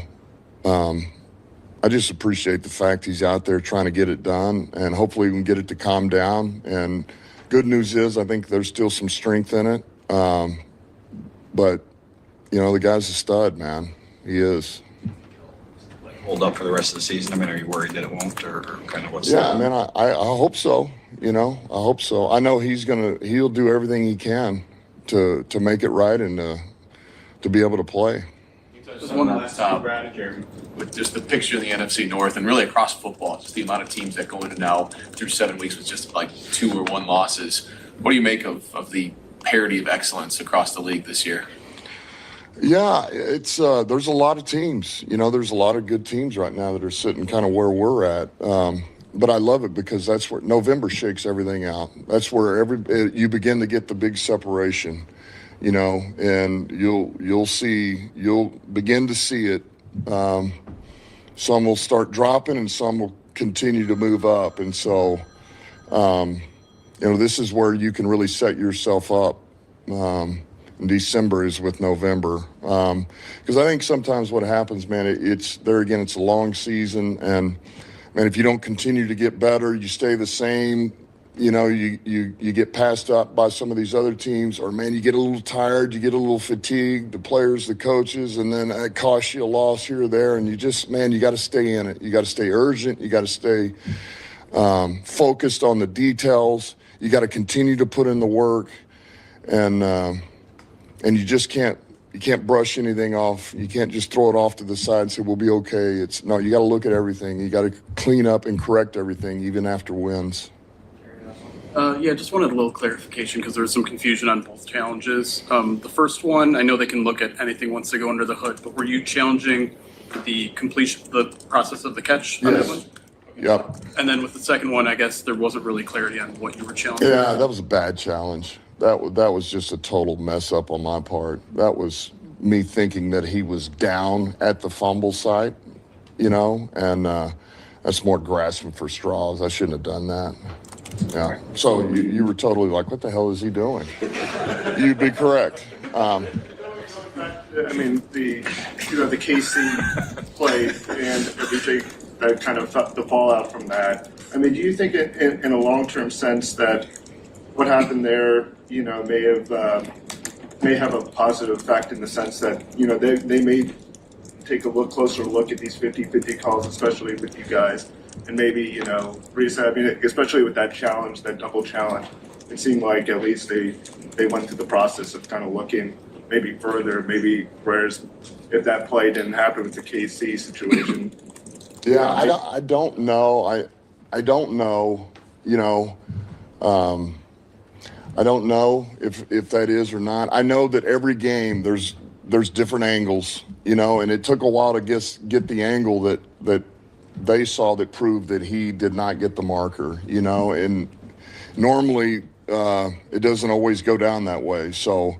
I just appreciate the fact he's out there trying to get it done. And hopefully we can get it to calm down. And good news is I think there's still some strength in it. But, you know, the guy's a stud, man. He is. Hold up for the rest of the season? I mean, are you worried that it won't, or kind of what's Yeah, man, I hope so. You know, I hope so. I know he'll do everything he can to make it right and to be able to play. Just one last time. With just the picture of the NFC North and really across football, just the amount of teams that go in and now through 7 weeks with just like 2 or 1 losses. What do you make of the parity of excellence across the league this year? Yeah, it's there's a lot of teams. You know, there's a lot of good teams right now that are sitting kind of where we're at. But I love it because that's where November shakes everything out. That's where you begin to get the big separation, you know, and you'll begin to see it. Some will start dropping and some will continue to move up. And so, you know, this is where you can really set yourself up. December is with November. Because I think sometimes what happens, man, it's a long season. And, man, if you don't continue to get better, you stay the same, you know, you get passed up by some of these other teams, or, man, you get a little tired, you get a little fatigued, the players, the coaches, and then it costs you a loss here or there. And you just, man, you got to stay in it. You got to stay urgent. You got to stay focused on the details. You got to continue to put in the work. And you just can't brush anything off. You can't just throw it off to the side and say, we'll be okay. No, you got to look at everything. You got to clean up and correct everything, even after wins. Yeah, just wanted a little clarification because there was some confusion on both challenges. The first one, I know they can look at anything once they go under the hood, but were you challenging the process of the catch on that one? Yep. And then with the second one, I guess there wasn't really clarity on what you were challenging. Yeah, that was a bad challenge. That was just a total mess up on my part. That was me thinking that he was down at the fumble site, you know, and that's more grasping for straws. I shouldn't have done that. Yeah. So you were totally like, what the hell is he doing? You'd be correct. I mean, the KC play and everything that kind of the fallout from that. I mean, do you think in a long-term sense that what happened there, you know, may have a positive effect in the sense that, you know, they may take a closer look at these 50-50 calls, especially with you guys, and maybe, you know, reset. I mean, especially with that challenge, that double challenge, it seemed like at least they went through the process of kind of looking maybe further, whereas if that play didn't happen with the KC situation. Yeah, I don't know. I don't know, you know, I don't know if that is or not. I know that every game there's different angles, you know, and it took a while to get the angle that they saw that proved that he did not get the marker, you know, and normally it doesn't always go down that way. So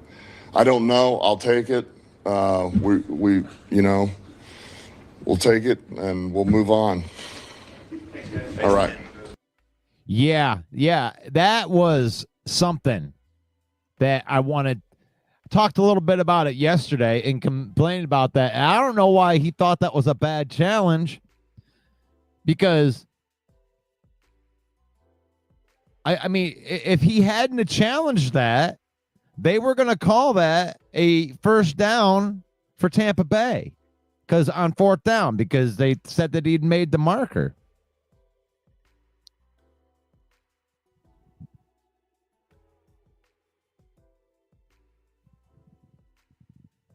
I don't know. I'll take it. We you know, we'll take it and we'll move on. All right. Yeah, that was something that I wanted. Talked a little bit about it yesterday and complained about that. And I don't know why he thought that was a bad challenge, because I mean, if he hadn't challenged that, they were going to call that a first down for Tampa Bay, because on 4th down, because they said that he'd made the marker.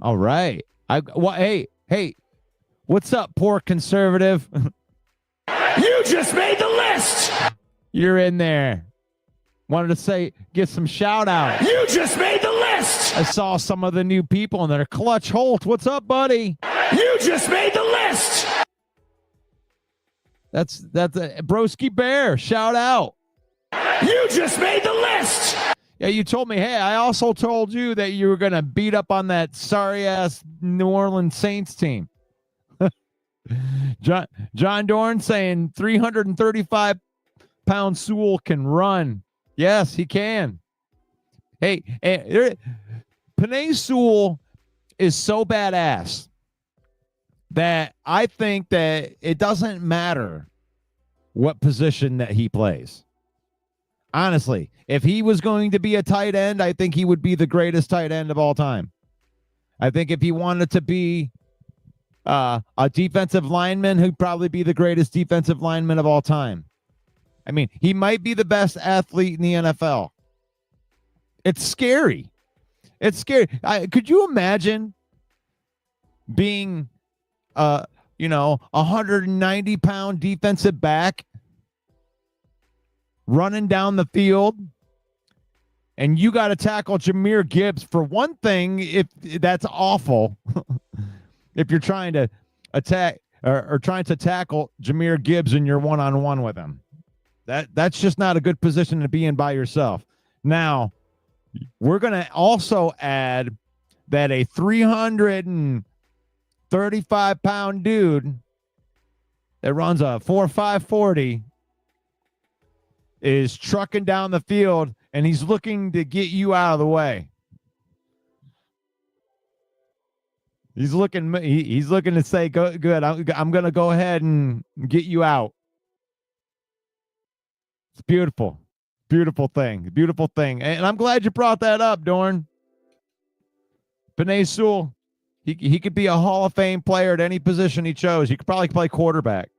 All right. Hey, what's up, poor conservative? You just made the list. You're in there. Wanted to get some shout outs. You just made the list. list. I saw some of the new people in there. Clutch Holt, what's up, buddy? You just made the list. That's a Broski Bear. Shout out. You just made the list. Yeah, you told me, hey, I also told you that you were going to beat up on that sorry-ass New Orleans Saints team. John Dorn saying 335-pound Sewell can run. Yes, he can. Hey, Penei Sewell is so badass that I think that it doesn't matter what position that he plays. Honestly, if he was going to be a tight end, I think he would be the greatest tight end of all time. I think if he wanted to be a defensive lineman, he'd probably be the greatest defensive lineman of all time. I mean, he might be the best athlete in the NFL. It's scary. It's scary. Could you imagine being, 190-pound defensive back running down the field, and you got to tackle Jahmyr Gibbs? For one thing, if that's awful, if you're trying to attack or trying to tackle Jahmyr Gibbs and you're one-on-one with him, that's just not a good position to be in by yourself. Now, we're going to also add that a 335-pound dude that runs a 4.5 40 is trucking down the field, and he's looking to get you out of the way. He's looking to say, good, I'm going to go ahead and get you out. It's beautiful. Beautiful thing. And I'm glad you brought that up, Dorn. Penei Sewell, he could be a Hall of Fame player at any position he chose. He could probably play quarterback.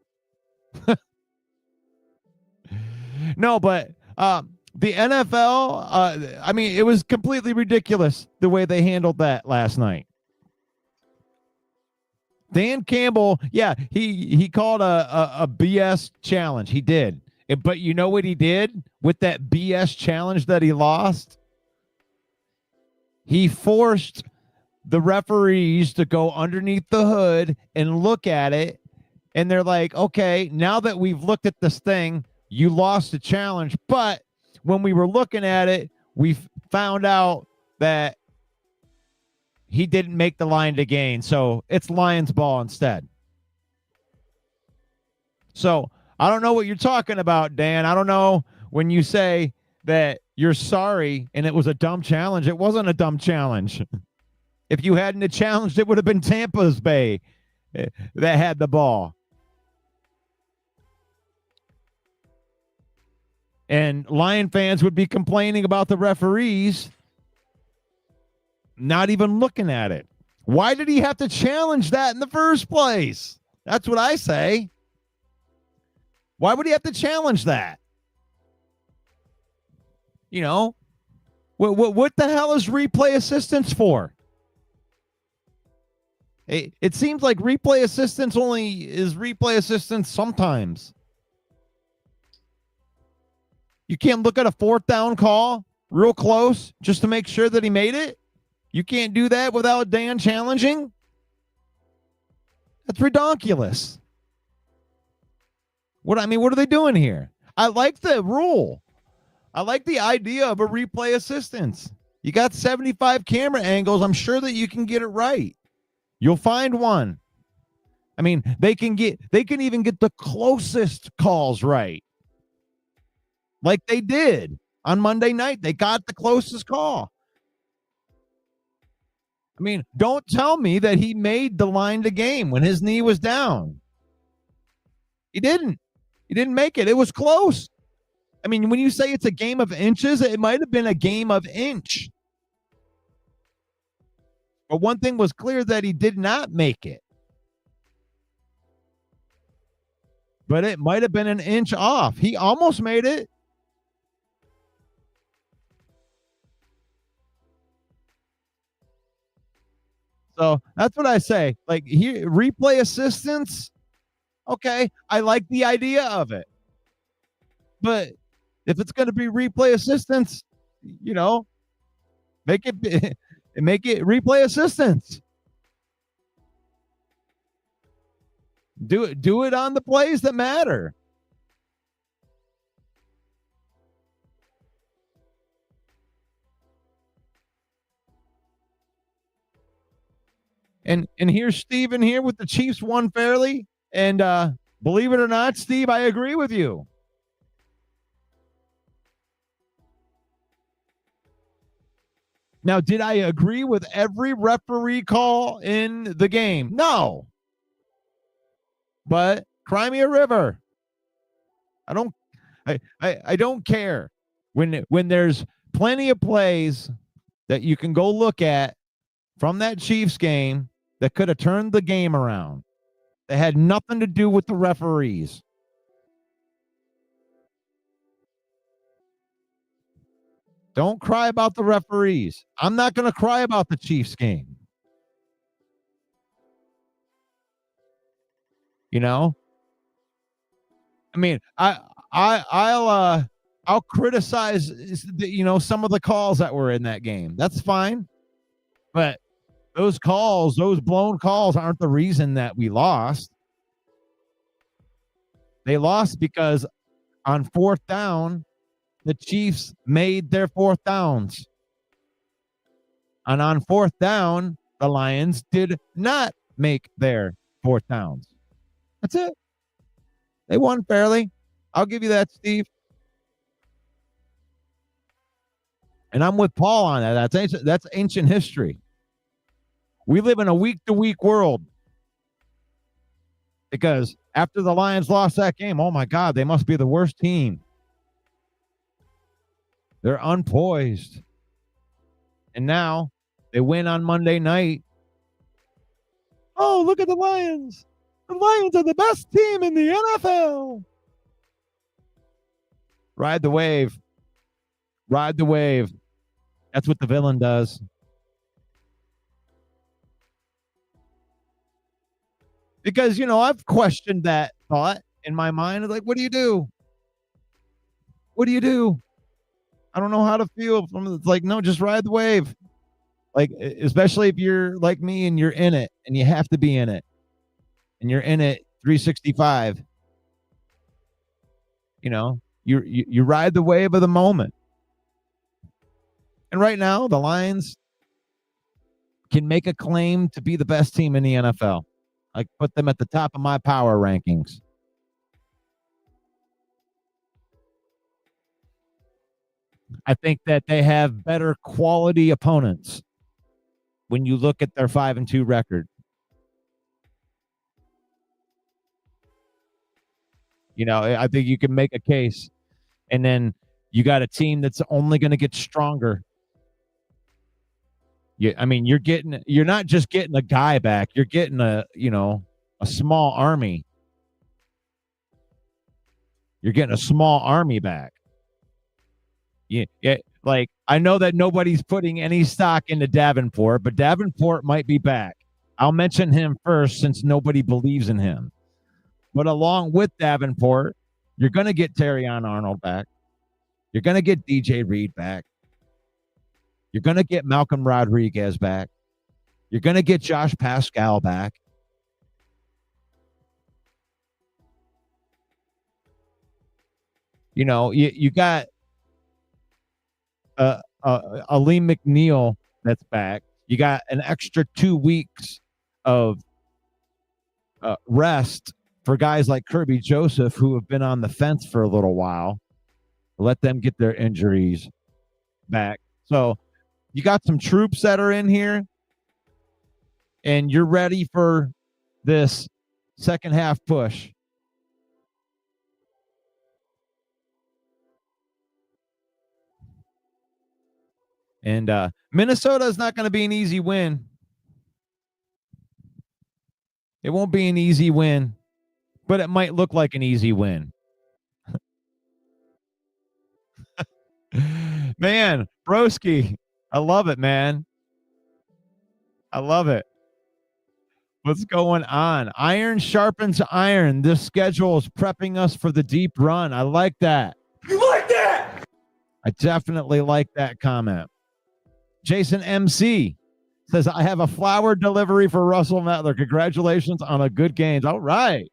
No, but the NFL, it was completely ridiculous the way they handled that last night. Dan Campbell, yeah, he called a BS challenge. He did. But you know what he did with that BS challenge that he lost? He forced the referees to go underneath the hood and look at it. And they're like, okay, now that we've looked at this thing, you lost the challenge. But when we were looking at it, we found out that he didn't make the line to gain. So it's Lions ball instead. So I don't know what you're talking about, Dan. I don't know when you say that you're sorry and it was a dumb challenge. It wasn't a dumb challenge. If you hadn't challenged, it would have been Tampa's Bay that had the ball. And Lion fans would be complaining about the referees not even looking at it. Why did he have to challenge that in the first place? That's what I say. Why would he have to challenge that? You know, what the hell is replay assistance for? It seems like replay assistance only is replay assistance sometimes. You can't look at a fourth down call real close just to make sure that he made it. You can't do that without Dan challenging. That's ridiculous. What are they doing here? I like the rule. I like the idea of a replay assistance. You got 75 camera angles. I'm sure that you can get it right. You'll find one. I mean, they can even get the closest calls right. Like they did on Monday night. They got the closest call. I mean, don't tell me that he made the line to game when his knee was down. He didn't. He didn't make it. It was close. I mean, when you say it's a game of inches, it might have been a game of inch. But one thing was clear, that he did not make it. But it might have been an inch off. He almost made it. So that's what I say. Like, here, replay assistance. Okay, I like the idea of it. But if it's going to be replay assistance, Make it replay assistance. Do it on the plays that matter. And here's Steven here with the Chiefs won fairly. And believe it or not, Steve, I agree with you. Now, did I agree with every referee call in the game? No. But cry me a river. I don't care. When there's plenty of plays that you can go look at from that Chiefs game that could have turned the game around. That had nothing to do with the referees. Don't cry about the referees. I'm not going to cry about the Chiefs game. You know? I mean, I'll criticize some of the calls that were in that game. That's fine. But those blown calls aren't the reason that we lost. They lost because on fourth down, the Chiefs made their fourth downs. And on fourth down, the Lions did not make their fourth downs. That's it. They won fairly. I'll give you that, Steve. And I'm with Paul on that. That's ancient history. We live in a week-to-week world. Because after the Lions lost that game, oh my God, they must be the worst team. They're unpoised. And now they win on Monday night. Oh, look at the Lions. The Lions are the best team in the NFL. Ride the wave. Ride the wave. That's what the villain does. Because, I've questioned that thought in my mind. Like, what do you do? What do you do? I don't know how to feel. It's like, no, just ride the wave. Like, especially if you're like me and you're in it and you have to be in it. And you're in it 365. You ride the wave of the moment. And right now, the Lions can make a claim to be the best team in the NFL. I put them at the top of my power rankings. I think that they have better quality opponents when you look at their 5-2 record. I think you can make a case. And then you got a team that's only going to get stronger. You're not just getting a guy back. You're getting a small army. You're getting a small army back. Yeah, like I know that nobody's putting any stock into Davenport, but Davenport might be back. I'll mention him first since nobody believes in him. But along with Davenport, you're going to get Terrion Arnold back. You're going to get DJ Reed back. You're going to get Malcolm Rodriguez back. You're going to get Josh Pascal back. You got Ali McNeil that's back. You got an extra 2 weeks of rest for guys like Kirby Joseph who have been on the fence for a little while. Let them get their injuries back. So you got some troops that are in here, and you're ready for this second half push. And Minnesota is not going to be an easy win. It won't be an easy win, but it might look like an easy win. Man, Broski, I love it, man. I love it. What's going on? Iron sharpens iron. This schedule is prepping us for the deep run. I like that. You like that? I definitely like that comment. Jason MC says, I have a flower delivery for Russell Mettler. Congratulations on a good game. All right.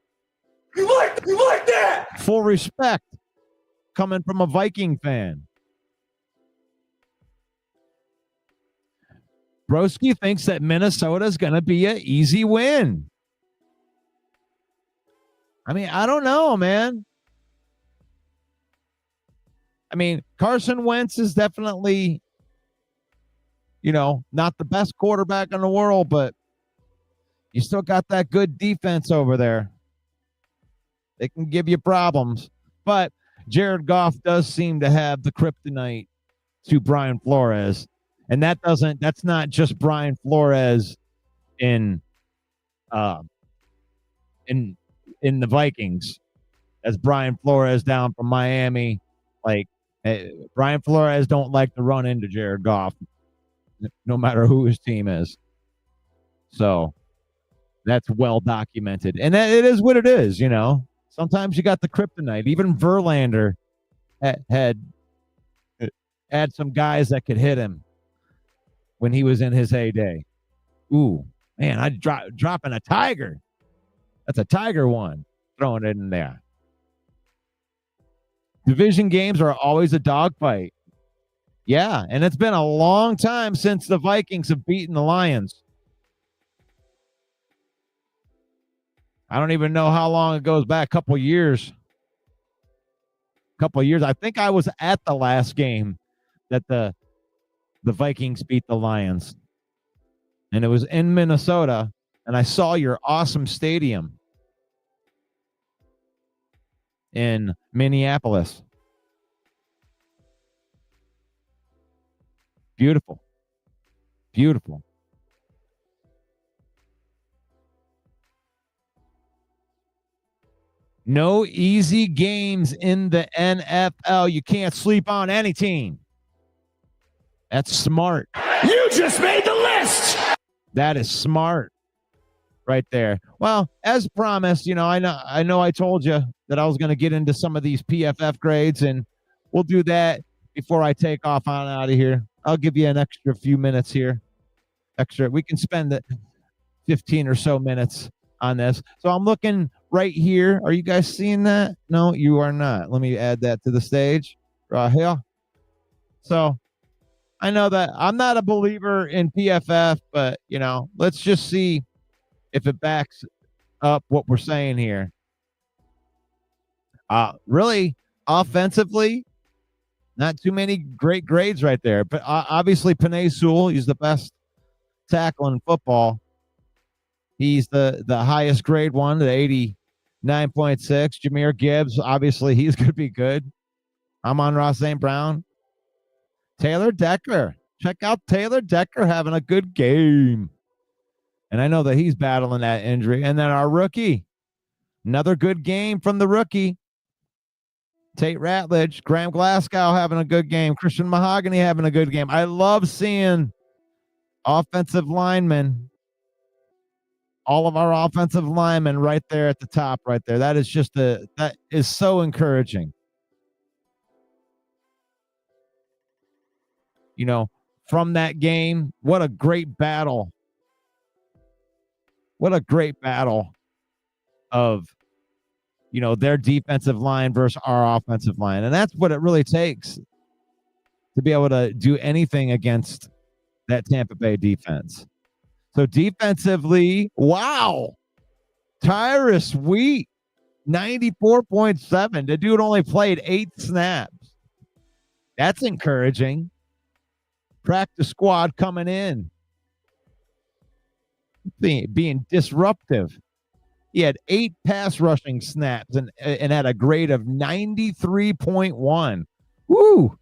You like that? Full respect coming from a Viking fan. Broski thinks that Minnesota is going to be an easy win. I mean, I don't know, man. I mean, Carson Wentz is definitely, not the best quarterback in the world, but you still got that good defense over there. They can give you problems. But Jared Goff does seem to have the kryptonite to Brian Flores. And that's not just Brian Flores in the Vikings. That's Brian Flores down from Miami. Brian Flores don't like to run into Jared Goff, no matter who his team is. So that's well documented. And it is what it is, Sometimes you got the kryptonite. Even Verlander had some guys that could hit him when he was in his heyday. Ooh, man, I dropping a tiger. That's a tiger one. Throwing it in there. Division games are always a dogfight. Yeah, and it's been a long time since the Vikings have beaten the Lions. I don't even know how long it goes back. Couple years. I think I was at the last game that the Vikings beat the Lions. And it was in Minnesota, and I saw your awesome stadium in Minneapolis. Beautiful. Beautiful. No easy games in the NFL. You can't sleep on any team. That's smart. You just made the list. That is smart right there. Well, as promised, I know I told you that I was going to get into some of these PFF grades, and we'll do that before I take off on out of here. I'll give you an extra few minutes here. We can spend the 15 or so minutes on this. So I'm looking right here. Are you guys seeing that? No, you are not. Let me add that to the stage right here. So I know that I'm not a believer in PFF, but let's just see if it backs up what we're saying here. Really, offensively, not too many great grades right there. But obviously, Penei Sewell, he's the best tackle in football. He's the highest grade one, the 89.6. Jahmyr Gibbs, obviously, he's going to be good. Amon-Ra St. Brown. Taylor Decker. Check out Taylor Decker having a good game. And I know that he's battling that injury. And then our rookie, another good game from the rookie. Tate Ratledge, Graham Glasgow having a good game. Christian Mahogany having a good game. I love seeing offensive linemen, all of our offensive linemen right there at the top right there. That is so encouraging. From that game, what a great battle. What a great battle of, their defensive line versus our offensive line. And that's what it really takes to be able to do anything against that Tampa Bay defense. So defensively, wow. Tyrus Wheat, 94.7. The dude only played 8 snaps. That's encouraging. Practice squad coming in. Being disruptive. He had 8 pass rushing snaps and had a grade of 93.1. Woo!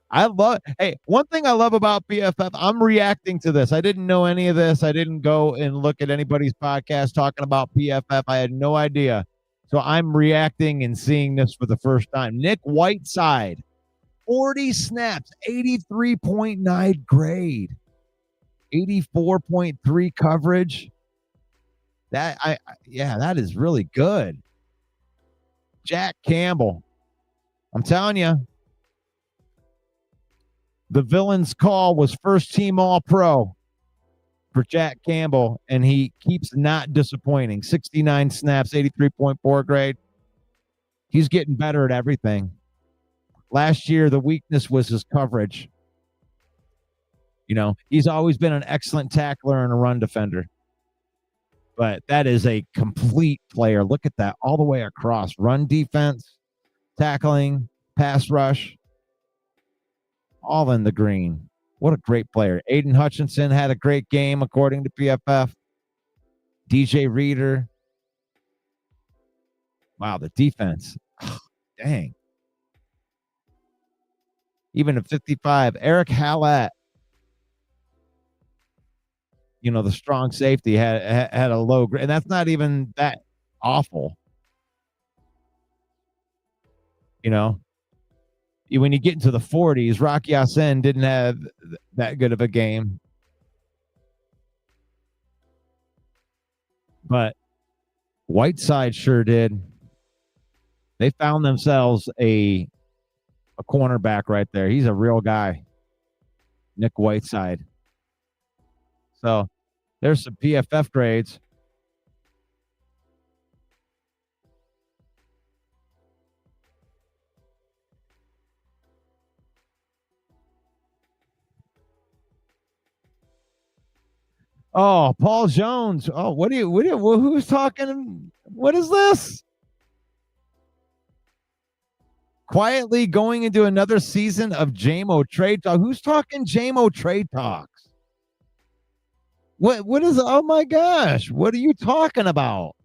One thing I love about PFF, I'm reacting to this. I didn't know any of this. I didn't go and look at anybody's podcast talking about PFF. I had no idea. So I'm reacting and seeing this for the first time. Nick Whiteside, 40 snaps, 83.9 grade, 84.3 coverage. That is really good. Jack Campbell, I'm telling you, The Villain's call was first team All-Pro for Jack Campbell, and he keeps not disappointing. 69 snaps, 83.4 grade. He's getting better at everything. Last year, the weakness was his coverage. You know, he's always been an excellent tackler and a run defender. But that is a complete player. Look at that all the way across. Run defense, tackling, pass rush, all in the green. What a great player. Aiden Hutchinson had a great game, according to PFF. DJ Reader. Wow, the defense. Oh, dang. Even at 55, Eric Hallett, you know, the strong safety had a low grade, and that's not even that awful. You know, when you get into the 40s, Rocky Yasin didn't have that good of a game. But Whiteside sure did. They found themselves a cornerback right there. He's a real guy, Nick Whiteside. So there's some PFF grades. Oh, Paul Jones. Oh, who's talking? What is this? Quietly going into another season of Jamo trade talk. Who's talking Jamo trade talks? What is, oh my gosh, what are you talking about?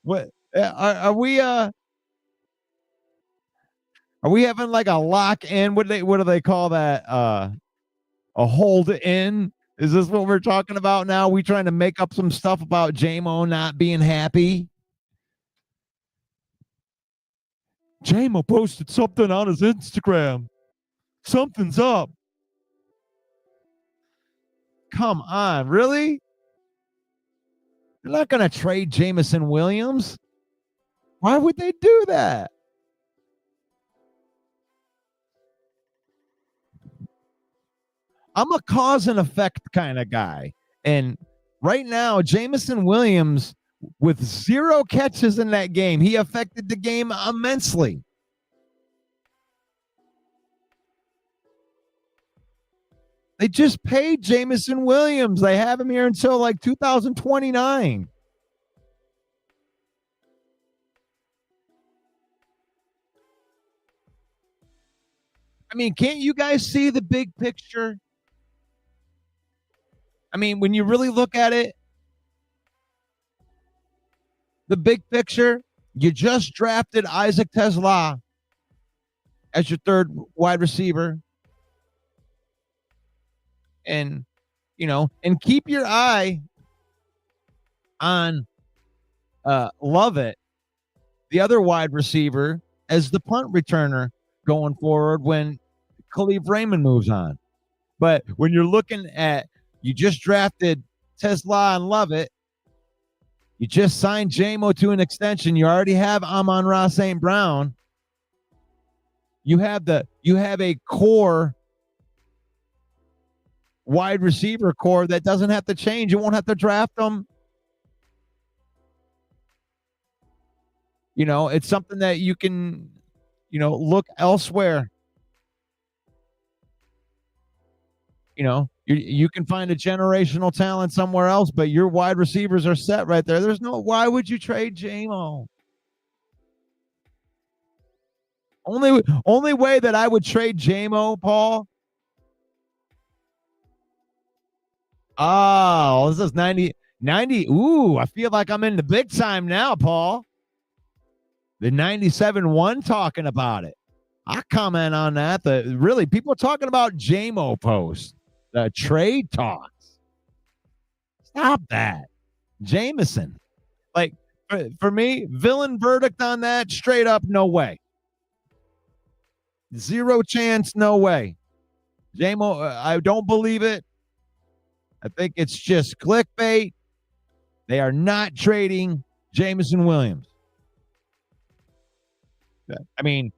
What are we having like a lock in? What do they call that? A hold in? Is this what we're talking about now? We trying to make up some stuff about Jamo not being happy? Jamo posted something on his Instagram. Something's up. Come on, really? They're not going to trade Jameson Williams. Why would they do that? I'm a cause and effect kind of guy. And right now, Jameson Williams, with 0 catches in that game, he affected the game immensely. They just paid Jameson Williams. They have him here until like 2029. I mean, can't you guys see the big picture? I mean, when you really look at it, the big picture, you just drafted Isaac Tesla as your third wide receiver. And, you know, and keep your eye on Lovett, the other wide receiver, as the punt returner going forward when Khalif Raymond moves on. But when you're looking at, you just drafted Tesla and Lovett, you just signed Jamo to an extension, you already have Amon-Ra St. Brown, you have a core wide receiver core that doesn't have to change. You won't have to draft them. You know, it's something that you can, you know, look elsewhere. You know, you can find a generational talent somewhere else, but your wide receivers are set right there. Why would you trade Jamo? Only way that I would trade Jamo, Paul. Oh, this is 90. Ooh, I feel like I'm in the big time now, Paul. The 97-1 talking about it. I comment on that. Really, people are talking about Jamo post. The trade talks. Stop that. Jameson. Like, for me, villain verdict on that, straight up, no way. 0 chance, no way. Jamo, I don't believe it. I think it's just clickbait. They are not trading Jameson Williams. I mean,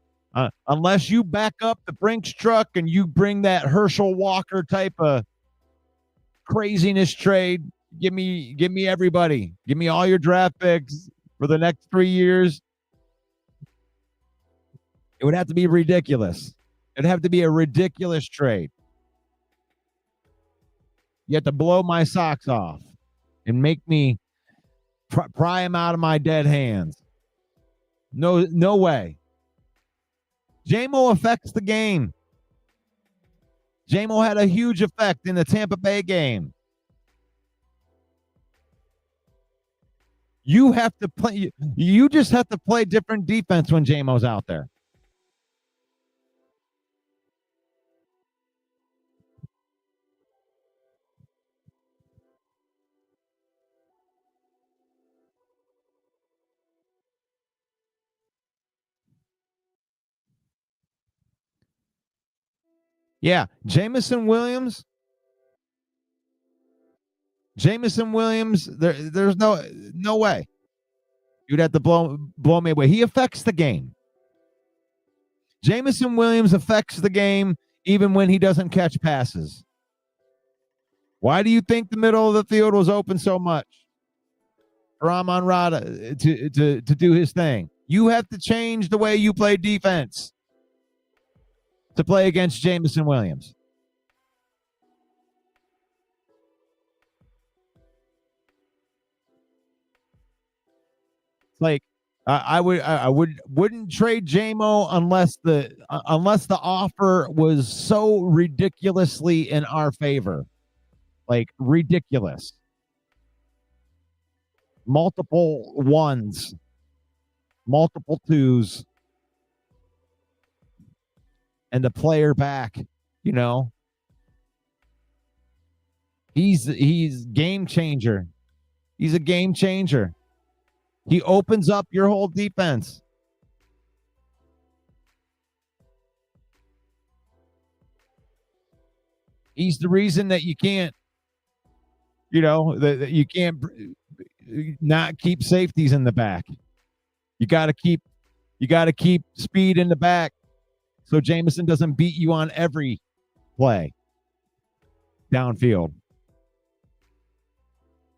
Unless you back up the Brinks truck and you bring that Herschel Walker type of craziness trade, give me everybody. Give me all your draft picks for the next 3 years. It would have to be ridiculous. It'd have to be a ridiculous trade. You have to blow my socks off and make me pry him out of my dead hands. No way. Jamo affects the game. Jamo had a huge effect in the Tampa Bay game. You have to play. You just have to play different defense when Jamo's out there. Yeah, Jameson Williams. There's no way. You'd have to blow me away. He affects the game. Jameson Williams affects the game even when he doesn't catch passes. Why do you think the middle of the field was open so much for Amon Ra to do his thing? You have to change the way you play defense to play against Jameson Williams. Like I wouldn't trade Jamo unless the offer was so ridiculously in our favor, like ridiculous. Multiple ones, multiple twos, and the player back. You know, he's game changer. He's a game changer. He opens up your whole defense. He's the reason that you can't, that you can't not keep safeties in the back. You got to keep speed in the back so Jameson doesn't beat you on every play downfield.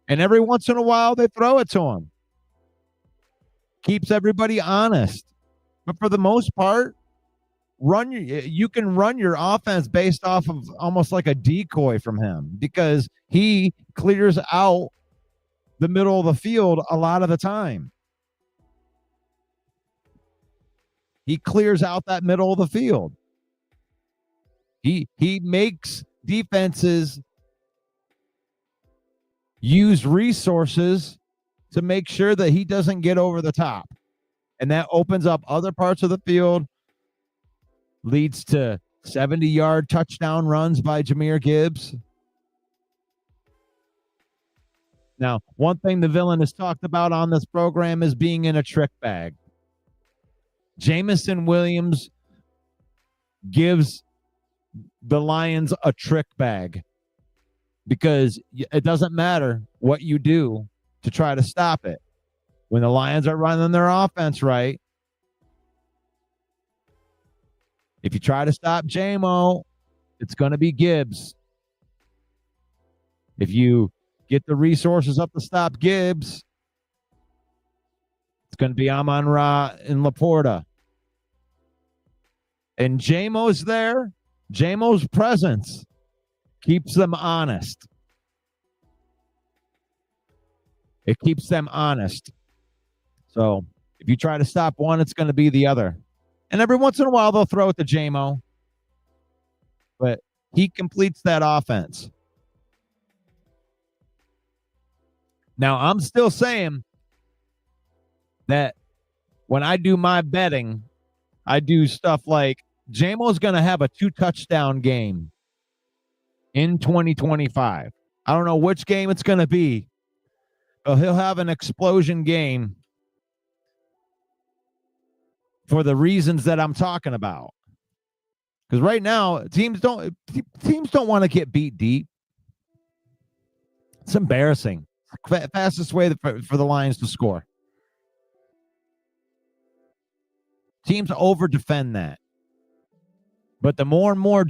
And every once in a while they throw it to him. Keeps everybody honest. But for the most part, you can run your offense based off of almost like a decoy from him because he clears out the middle of the field a lot of the time. He clears out that middle of the field. He makes defenses use resources to make sure that he doesn't get over the top. And that opens up other parts of the field, leads to 70-yard touchdown runs by Jahmyr Gibbs. Now, one thing the Villain has talked about on this program is being in a trick bag. Jameson Williams gives the Lions a trick bag because it doesn't matter what you do to try to stop it. When the Lions are running their offense right, if you try to stop Jamo, it's going to be Gibbs. If you get the resources up to stop Gibbs, it's going to be Amon Ra and Laporta. And Jamo's there. Jamo's presence keeps them honest. It keeps them honest. So if you try to stop one, it's going to be the other. And every once in a while, they'll throw it to Jamo. But he completes that offense. Now, I'm still saying that when I do my betting, I do stuff like Jamo's going to have a 2-touchdown game in 2025. I don't know which game it's going to be, but he'll have an explosion game for the reasons that I'm talking about. Because right now, teams don't want to get beat deep. It's embarrassing. Fastest way for the Lions to score. Teams over defend that. But the more and more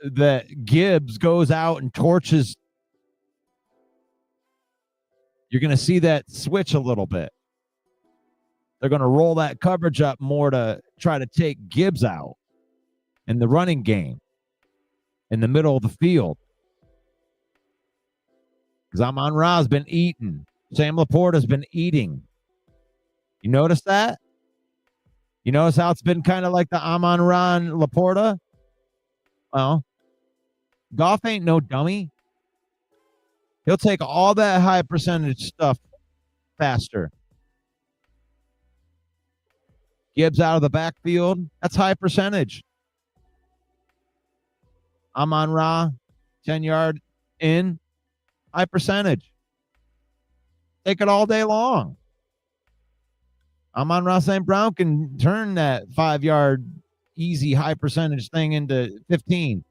that Gibbs goes out and torches, you're going to see that switch a little bit. They're going to roll that coverage up more to try to take Gibbs out in the running game in the middle of the field. Because Amon-Ra's been eating. Sam Laporta's been eating. You notice that? You notice how it's been kind of like the Amon-Ra and Laporta? Well, Goff ain't no dummy. He'll take all that high percentage stuff faster. Gibbs out of the backfield. That's high percentage. Amon-Ra, 10-yard in. High percentage. Take it all day long. Amon-Ra St. Brown can turn that 5-yard easy high percentage thing into 15.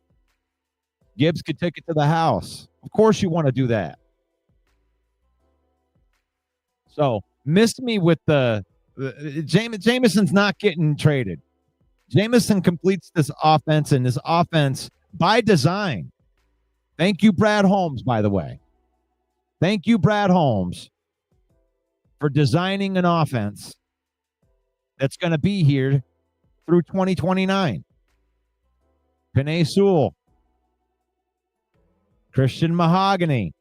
Gibbs could take it to the house. Of course you want to do that. So missed me with the Jameson's not getting traded. Jameson completes this offense, and this offense by design. Thank you, Brad Holmes, by the way. Thank you, Brad Holmes, for designing an offense that's going to be here through 2029. Penei Sewell, Christian Mahogany,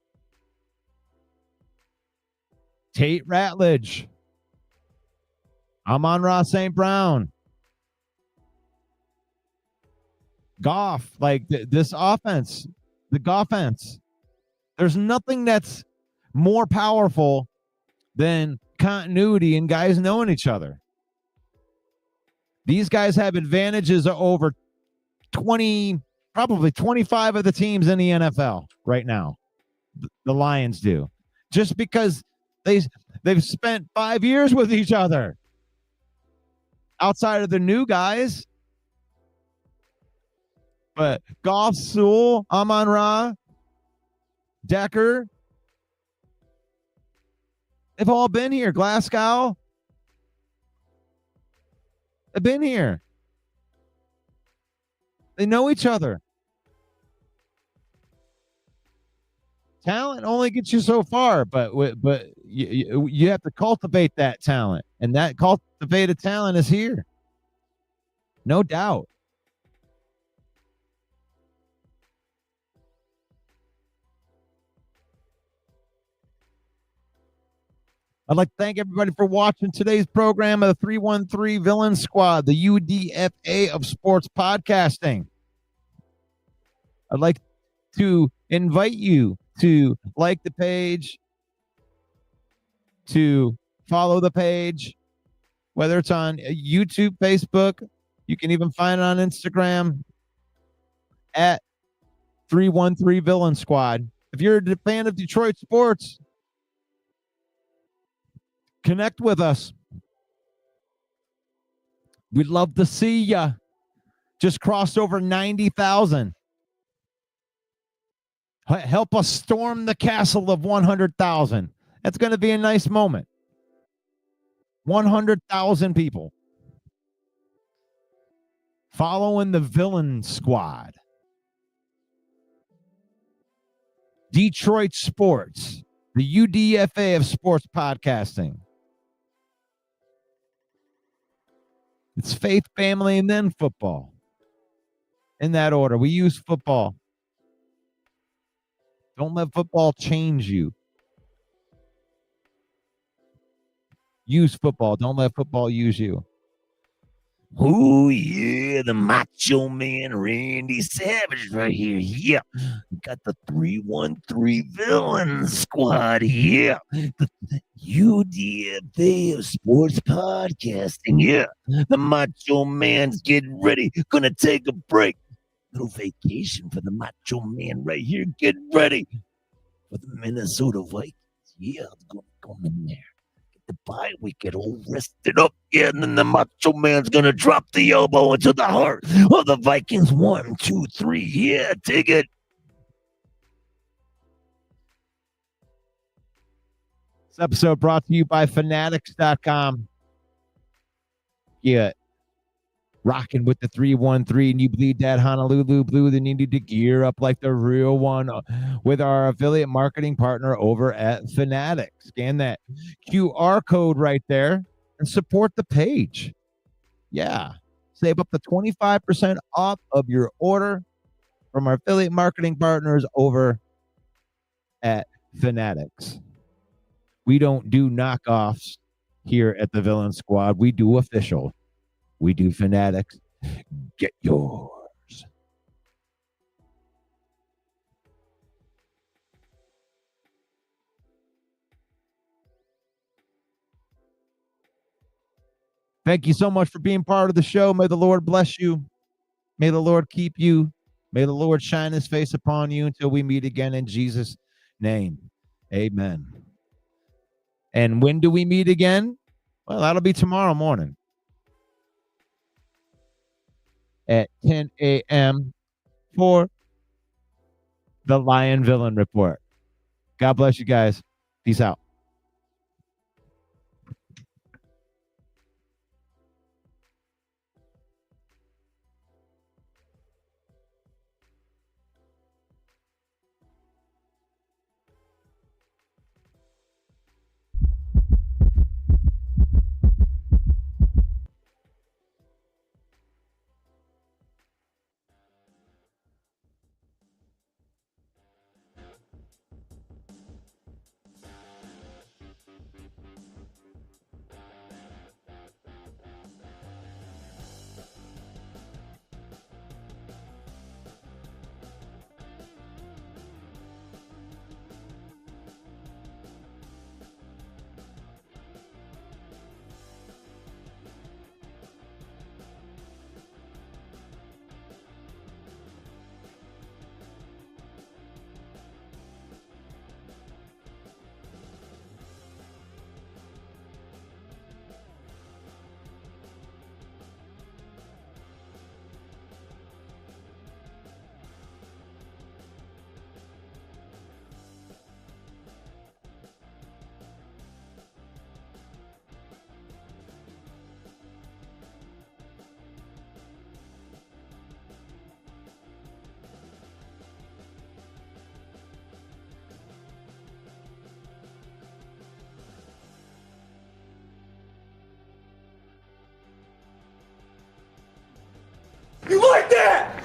Tate Ratledge, Amon-Ra St. Brown, Goff, like this offense, the Goffense. There's nothing that's more powerful than continuity and guys knowing each other. These guys have advantages over 20, probably 25 of the teams in the NFL right now. The Lions do. Just because they've spent 5 years with each other. Outside of the new guys. But Goff, Sewell, Amon-Ra, Decker, they've all been here. Glasgow, they've been here. They know each other. Talent only gets you so far, but you have to cultivate that talent, and that cultivated talent is here. No doubt. I'd like to thank everybody for watching today's program of the 313 Villain Squad, the UDFA of sports podcasting. I'd like to invite you to like the page, to follow the page, whether it's on YouTube, Facebook. You can even find it on Instagram at 313 Villain Squad. If you're a fan of Detroit sports, connect with us. We'd love to see you. Just crossed over 90,000. Help us storm the castle of 100,000. That's going to be a nice moment. 100,000 people following the Villain Squad. Detroit sports, the UDFA of sports podcasting. It's faith, family, and then football. In that order. We use football. Don't let football change you. Use football. Don't let football use you. Oh, yeah, the Macho Man Randy Savage right here. Yeah, got the 313 Villain Squad here. The UDFA of sports podcasting. Yeah, the Macho Man's getting ready. Gonna take a break. Little vacation for the Macho Man right here. Get ready for the Minnesota Vikings. Yeah, I'm going in there. The bye week, get all rested up. Yeah, and then the Macho Man's gonna drop the elbow into the heart of the Vikings. 1, 2, 3. Yeah, take it. This episode brought to you by Fanatics.com. Yeah, rocking with the 313 and you bleed that Honolulu blue, then you need to gear up like the real one with our affiliate marketing partner over at Fanatic. Scan that QR code right there and support the page. Yeah. Save up to 25% off of your order from our affiliate marketing partners over at Fanatics. We don't do knockoffs here at the Villain Squad. We do official. We do Fanatics. Get yours. Thank you so much for being part of the show. May the Lord bless you. May the Lord keep you. May the Lord shine his face upon you until we meet again in Jesus' name. Amen. And when do we meet again? Well, that'll be tomorrow morning at 10 a.m. for the Lion Villain Report. God bless you guys. Peace out. You like that?